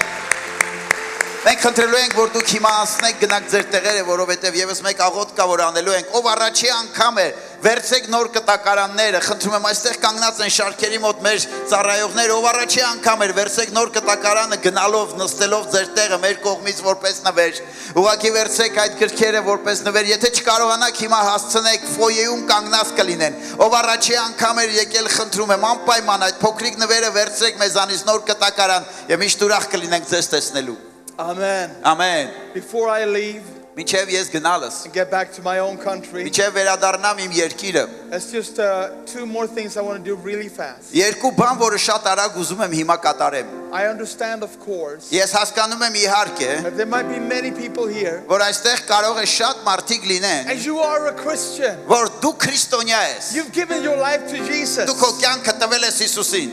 մենք խնդրելու ենք, որ դուք հիմա անցնեք գնաք ձեր տեղերը, որովհետև եւս մեկ աղոթք կա, որ անելու ենք, ով առաջի անգամ է, վերցեք նոր կտակարանները, խնդրում եմ, այստեղ կանգնած են շարքերի մոտ մեր ծառայողները, ով առաջի անգամ էր, վերցեք նոր կտակարանը գնալով, նստելով ձեր տեղը մեր կողմից որպես նվեր, ուղղակի վերցեք այդ գրքերը որպես նվեր, եթե չկարողանաք հիմա հասցնեք ֆոյեում կանգնած կլինեն, ով առաջի անգամ էր եկել, խնդրում եմ, անպայման այդ փոքրիկ նվերը վերցրեք մեզանից նոր կտակարան եւ միշտ ուրախ կլինենք ձեզ տեսնելու։ Amen. Amen. Before I leave, Մինչև ես գնալս, and get back to my own country. մինչև վերադառնամ իմ երկիրը, That's just 2 more things I want to do really fast. երկու բան, որը շատ արագ ուզում եմ հիմա կատարեմ։ I understand, of course, Ես հասկանում եմ իհարկե, that there might be many people here, որ այստեղ կարող է շատ մարդիկ լինեն, and you are a Christian. որ դու քրիստոնյա ես, You've given your life to Jesus. դու քո կյանքը տվել ես Հիսուսին,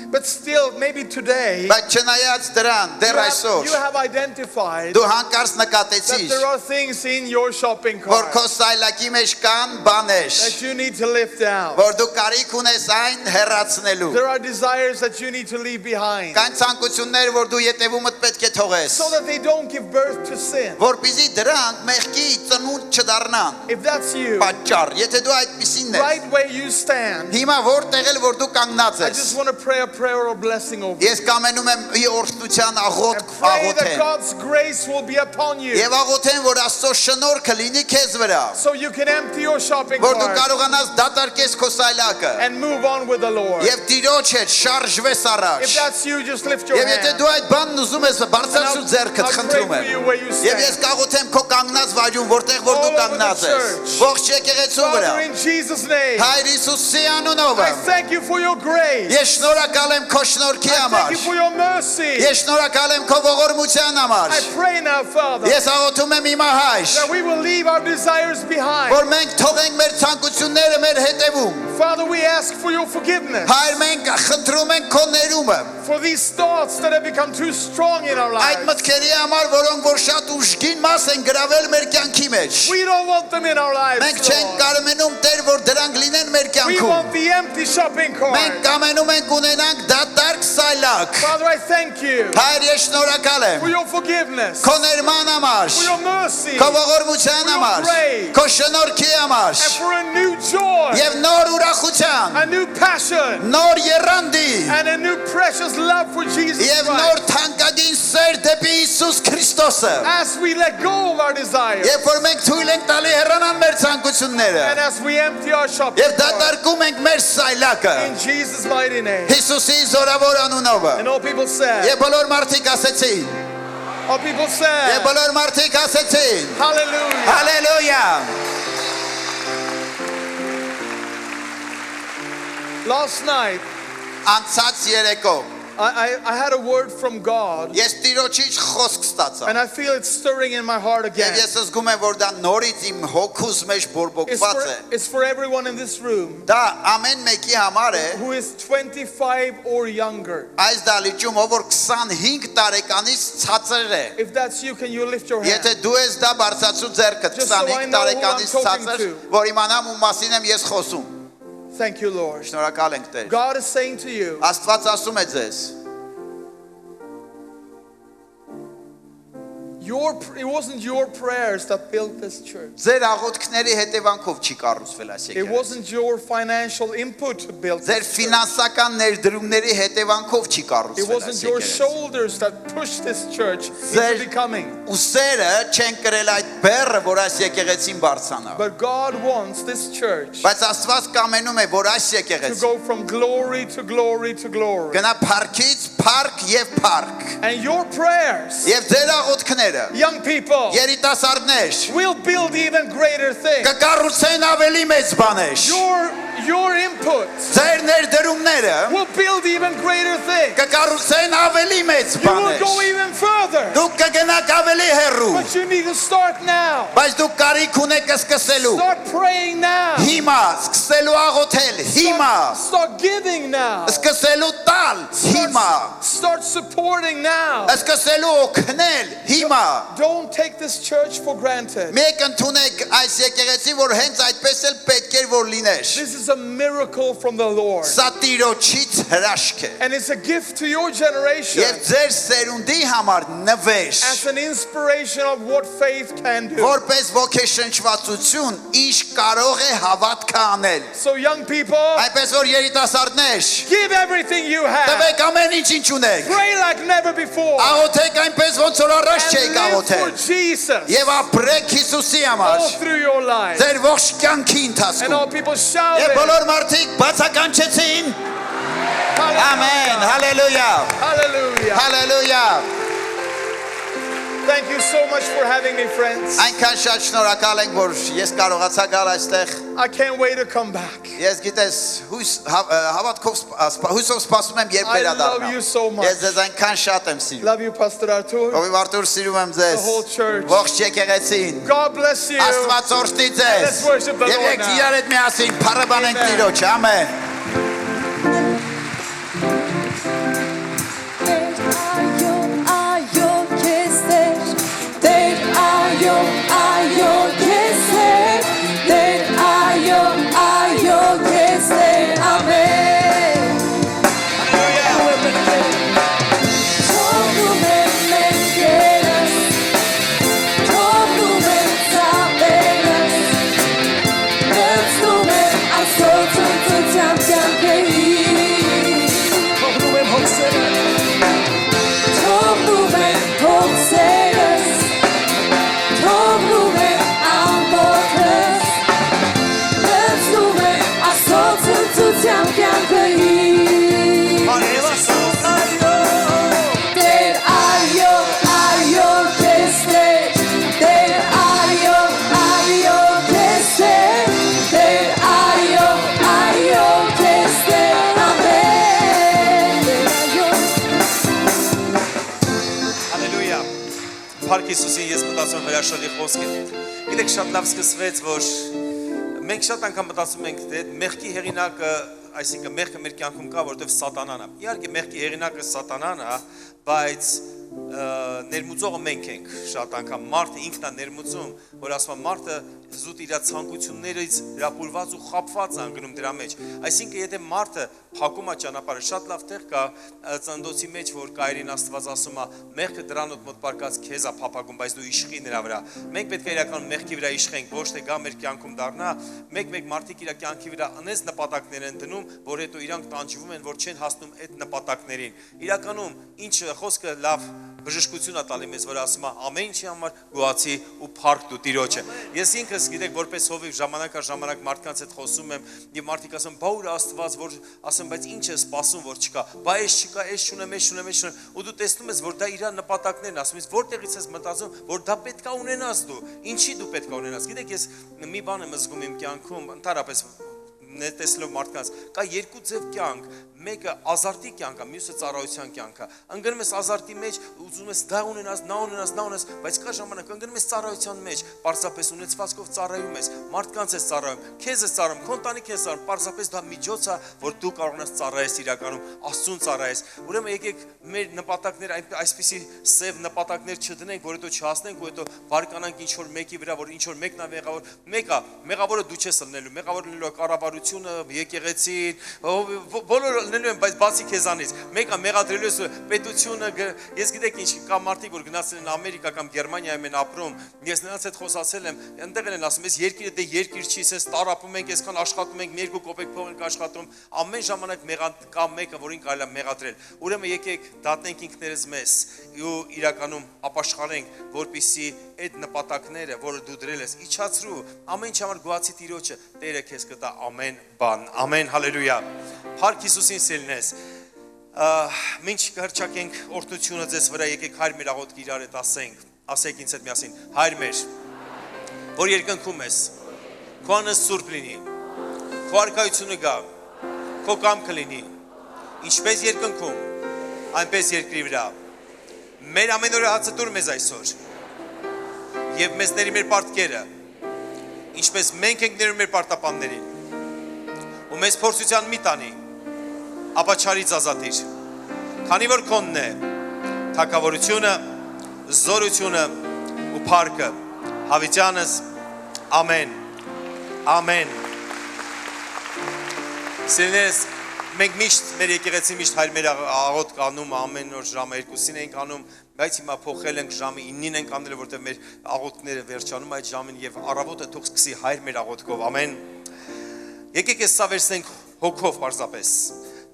But still, maybe today, բայց չնայած դրան, դեռ you այսօր have identified դու հանկարծ that նկատեցիր, there are things in your shopping որ cart քո սայլակի մեջ կան բաներ, that you need to lift down. որ դու կարիք ունես այն հեռացնելու, There are desires that you need to leave behind կան ցանկություններ, որ դու յետևումդ պետք է թողես, so that they don't give birth to sin. որպեսզի դրանք մեղքի ծնունդ չդառնան, If that's you, պատճառ, եթե դու այդպեսին ես, right where you stand, հիմա որտեղ էլ որ դու կանգնած I ես, just want to pray a prayer of blessing over you. ես կամենում եմ ի օրհնության And աղոթք pray that աղոթեմ, God's grace will be upon you եւ աղոթեմ, որ Աստծո շնորհքը լինի քեզ վրա, so you can empty your shopping որ դու cart կարողանաս դատարկես քո սայլակը and move on with the Lord. եւ Տիրոջ հետ շարժվես առաջ, If that's you, just lift your եւ եթե hand. դու այդ բանն ուզում ես, բարձրացու ձեռքդ, I'll խնդրում pray for you եմ, where you եւ ես stand. կաղոթեմ քո կանգնած վայրում, որտեղ որ All դու over the կանգնած ես, church. ողջ եկեղեցու վրա, Father, in Jesus' name, Հայր Հիսուսի անունով, I thank you for your grace. ես շնորհակալ եմ քո շնորհքի I thank համար, you for your mercy. ես շնորհակալ եմ քո ողորմության համար, I pray now, Father, ես աղոթում եմ հիմա Հայր, that we will leave our desires behind. որ մենք թողենք մեր ցանկությունները մեր հետևում, Father, we ask for your forgiveness Հայր մենք խնդրում ենք քո ներումը, for these thoughts that have become too strong in our այդ lives. մտքերի համար, որոնք որ շատ ուժգին մաս են գրավել մեր կյանքի մեջ, We don't want them in our lives, մենք չենք Lord. կարմենում Տեր, որ դրանք լինեն մեր We կյանքում, want the empty shopping մենք cart. կամենում ենք ունենանք դատարկ սայլակ, Father, I thank you Հայր ես շնորհակալ եմ for your forgiveness, քո ներման համար, for your mercy, քո ողորմության for your համար, grace, քո շնորհքի համար, and for a new joy, եւ նոր ուրախության, a new passion, նոր երանդի and a new precious love for Jesus եւ նոր Christ. թանկագին սեր դեպի Հիսուս Քրիստոսը, As we let go of our desires երբ որ մենք թույլ ենք տալի հեռանան մեր ցանկությունները and as we empty our shopping եւ cart, դատարկում ենք մեր սայլակը in Jesus' mighty name. Հիսուսի զորավոր անունով, And all people said, եւ բոլոր մարդիկ ասեցին, all people եւ said, բոլոր մարդիկ ասեցին, hallelujah. հալելույա։ Last night, Անցած երեկո I had a word from God, ես Տիրոջից խոսք ստացա and I feel it stirring in my heart եւ again. ես զգում եմ, որ դա նորից իմ հոգուս մեջ բորբոքված է։ It's for everyone in this room Դա ամեն մեկի համար է, who is 25 or younger. այս դալիճում ով որ 25 տարեկանից ցածր է։ If that's you, can you lift your hand? Եթե դու ես դա բարձրացու ձեռքդ Just so I 25 know who տարեկանից I'm talking ցածր, to. որ իմանամ ում մասին եմ ես խոսում։ Thank you, Lord. Շնորհակալ ենք Տեր։ God is saying to you, Աստված ասում է ձեզ, it wasn't your prayers that built this church. ձեր աղոթքների հետևանքով չի կառուցվել այս It եկեղեցին։ wasn't your financial input that built Ձեր this church. ֆինանսական ներդրումների հետևանքով չի It կառուցվել wasn't այս your եկեղեցին։ shoulders that pushed this church There- into becoming. Ուսերը չեն կրել այդ բեռը, որ այս եկեղեցին բարձրանա։ But God wants this church Բայց Աստված կամենում է, որ այս to եկեղեցին go from glory to glory to glory. գնա փառքից փառք եւ փառք։ And your prayers, Եվ ձեր աղոթքները, young people, երիտասարդներ, will build even greater things. կկառուցեն ավելի մեծ բաներ։ Your input Ձեր ներդրումները will build even greater things. կկառուցեն ավելի մեծ You will բաներ։ go even further. Դուք կգնաք ավելի հեռու, But you need to start now. բայց դուք կարիք ունեք սկսելու։ Start praying now. Հիմա սկսելու աղոթել, հիմա Start giving now. սկսելու տալ, հիմա Start supporting now. սկսելու օգնել, հիմա։ Don't take this church for granted. Մեկ ընդունեք այս եկեղեցին, որ հենց այդպես էլ պետք էր որ լիներ։ This is a miracle from the Lord. Սա Տիրոջից հրաշք է։ And it's a gift to your generation Եվ ձեր սերունդի համար նվեր, as an inspiration of what faith can do. որպես ոգեշնչվածություն, ինչ կարող է հավատքը անել։ So young people, Այնպես որ երիտասարդներ, give everything you have. տվեք ամեն ինչ ունեք։ Pray like never before. Աղոթեք այնպես ոնց որ առաջ And չեք live for աղոթել։ Jesus Եվ ապրեք Հիսուսի համար։ all through your life. Ձեր ողջ կյանքի And ընթացքում։ all people shout Եվ it. բոլոր մարդիկ բացականչեցին։ Ամեն, Hallelujah. հալելույա։ Hallelujah. Հալելույա։ Thank you so much for having me, friends. Այնքան շատ շնորհակալ ենք, որ ես կարողացա գալ այստեղ։ I can't wait to come back. Ես գիտես, հույսով սպասում եմ երբ I love վերադառնամ։ you so much. Ես ձեզ այնքան շատ եմ սիրում։ Love you, Pastor Artur. Ով Արտուր սիրում եմ ձեզ։ The whole church. Ողջ եկեղեցին։ God bless you. Աստված օրհնի ձեզ։ Let's worship the Lord Եկեք now. իրար հետ միասին փառաբանենք Տիրոջ։ Ամեն։ Փառք Հիսուսին, ես մտածում եմ հրաշալի խոսք է։ Գիտեք, շատ լավ սկսվեց, որ մենք շատ անգամ մտածում ենք, թե մեղքի հեղինակը, այսինքն մեղքը մեր կյանքում կա, որովհետև սատանան է։ Իհարկե մեղքի հեղինակը սատանան է, բայց ներմուծողը մենք ենք շատ անգամ մարդը ինքն է ներմուծում, որ ասում է մարդը զուտ իր ցանկություններից հրապուրված ու խաբված է անգնում դրա մեջ։ Այսինքն եթե մարդը փակում է ճանապարհը, շատ լավ տեղ կա ծննդոցի մեջ, որ Կայրին Աստված ասում է մեղքը դրանոտ մոտ պարկած քեզ է փափագում, բայց դու իշխի նրա վրա։ Մենք պետք է իրական մեղքի վրա իշխենք, ոչ թե գա մեր կյանքում դառնա, մեկ-մեկ մարդիկ իր կյանքի վրա անես նպատակներ են դնում, որ հետո իրանք տանջվում են, որ չեն հասնում այդ նպատակներին։ Իրականում ինչ խոսքը լավ բժշկություն է տալի մեզ, որ ասում է ամեն ինչի համար գոհացի ու փառք դու Տիրոջը։ Ես ինքս գիտեք որպես հովիվ ժամանակ առ ժամանակ մարդկանց հետ խոսում եմ եւ մարդիկ ասում բա ուր Աստված որ ասում բայց ինչ է սպասում որ չկա, բա էս չկա, էս չունեմ, էս չունեմ, էս չունեմ ու դու տեսնում ես որ դա իր նպատակներն ասում ես որտեղից ես մտածում որ դա պետք է ունենաս դու, ինչի դու պետք է ունենաս։ Գիտեք ես մի բան եմ զգում իմ կյանքում ընդհանրապես տեսնելով մարդկանց կա երկու ձև կյանք, մեկը ազարտի կյանք է, մյուսը ծառայության կյանք է։ Ընկնում ես ազարտի մեջ, ուզում ես դա ունենաս, նա ունենաս, նա ունենաս, բայց կա ժամանակ ընկնում ես ծառայության մեջ, պարզապես ունեցվածքով ծառայում ես, մարդկանց ես ծառայում, քեզ ես ծառայում, քո ընտանիքին ես ծառայում, պարզապես դա միջոց է, որ դու կարողանաս ծառայես իրականում, Աստծուն ծառայես։ Ուրեմն եկեք մեր նպատակներ այսպիսի սև նպատակներ չդնենք, որ հետո չհասնենք ու հետո բարկանանք ինչ որ մեկի վրա, որ ինչ որ մեկն է մեղավոր, մեղավորը դու չես ելնելու, մեղավորը լինելու է կառավարությունը, եկեղեցին, բոլորը լինելու են, բայց բացի քեզանից, մեկը մեղադրելու է պետությունը, ես գիտեք ինչ, կա մարդիկ, որ գնացել են Ամերիկա կամ Գերմանիայում են ապրում, ես նրանց հետ խոսացել եմ, այնտեղ են ասում, ես երկիրը դե երկիր չի, ես տարապում ենք, այսքան աշխատում ենք, 2 կոպեկ փող ենք աշխատում, ամեն ժամանակ կա մեկը, որին կարելի է մեղադրել։ Ուրեմն եկեք դատնենք ինքներս մեզ ու իրականում ապաշխարենք, որպեսզի այդ նպատակները, որը դու դրել ես, իջացրու, ամեն ինչ համար գոհացի Տիրոջը, Տերը քեզ կտա ամեն բան։ Ամեն, հալելույա։ Փառք Հիսուսին սիրելիներս։ Մինչ կհրճակենք օրհնությունը ձեզ վրա, եկեք Հայր մեր աղոթք իրար հետ ասենք ինձ հետ միասին։ Հայր մեր, որ երկնքում ես, քո անունը սուրբ լինի, քո արքայությունը գա, քո կամքը լինի, ինչպես երկնքում, այնպես երկրի վրա։ Մեր ամենօրյա հացը տուր մեզ այսօր, եւ մեզ ների մեր պարտքերը, ինչպես մենք ենք ներում մեր պարտապաններին, ու մեզ փորձության մի տանի, ապա չարից ազատիր, քանի որ քոնն է թագավորությունը, զորությունը ու փառքը հավիտյանս, ամեն, ամեն։ Սիրելիներս, մենք միշտ մեր եկեղեցին միշտ Հայր մեր աղոթք անում, ամեն օր ժամը 2-ին ենք անում, բայց հիմա փոխել ենք ժամը 9-ին ենք անել, որտեղ մեր աղոթքները վերջանում այդ ժամին եւ առավոտը թող սկսի Հայր մեր աղոթքով, ամեն։ Եկեք ես սա վերցնենք հոգով պարզապես։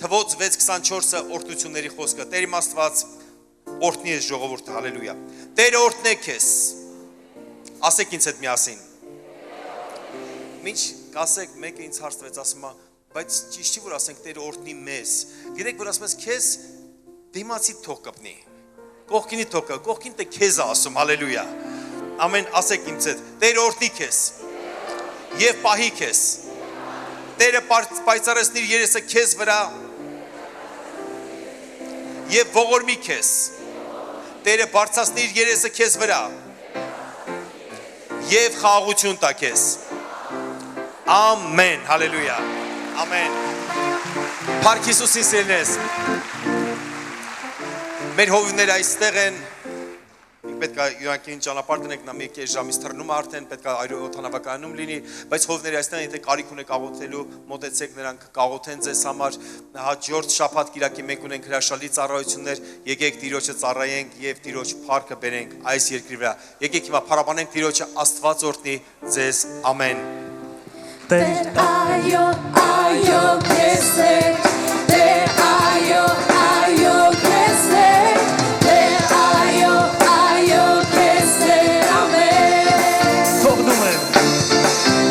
Թվոց 6:24-ը օրհնությունների խոսքը։ Տեր իմ Աստված օրհնի ես ժողովուրդը, հալելույա։ Տերը օրհնե քեզ։ Ասեք ինձ հետ միասին։ Մինչ կասեք, մեկը ինձ հարցրեց, ասում է, բայց ճիշտ չի որ ասենք Տերը օրհնի մեզ։ Գիտեք որ ասում ես քեզ դիմացի թող կպնի։ Կողքինի թոքը, կողքին թե քեզ է ասում, հալելույա։ Ամեն ասեք ինձ հետ, Տեր օրհնի քեզ եւ պահի քեզ։ Տերը պայծառեցնի երեսը քեզ վրա եւ ողորմի քեզ։ Տերը բարձրացնի երեսը քեզ վրա եւ խաղաղություն տա քեզ։ Ամեն, հալելույա։ Ամեն։ Փառք Հիսուսին սիրելիներս։ Մեր հովիվները այստեղ են։ Պետք է յուրաքանչյուրին ճանապարհ դնենք, նա մի քիչ ժամից թռնում է արդեն, պետք է օդանավակայանում լինի, բայց հովիվները այստեղ են, եթե կարիք ունեք աղոթելու, մոտեցեք նրանք կաղոթեն ձեզ համար։ Հաջորդ շաբաթ կիրակի մենք ունենք հրաշալի ծառայություններ, եկեք Տիրոջը ծառայենք եւ Տիրոջ փառքը բերենք այս երկրի վրա։ Եկեք հիմա փառաբանենք Տիրոջը, Աստված օրհնի ձեզ, ամեն։ Տեր այո, այո, քեզ է, Տեր այո, այո, քեզ է, Տեր այո, այո, քեզ է, ամեն։ Թողնում եմ,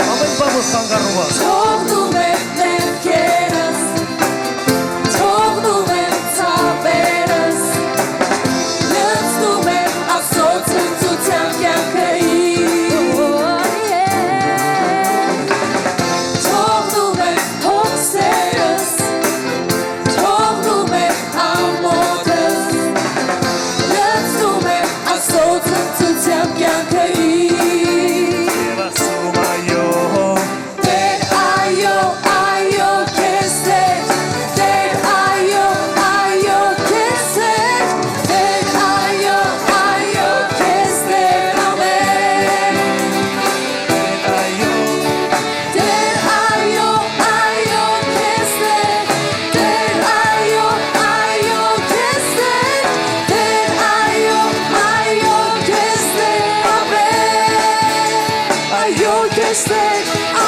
ամեն բանը խանգարում է։ Թողնում եմ ներքերս, թողնում եմ ցավերս, լցնում եմ Աստծո ցնծության կյանքը I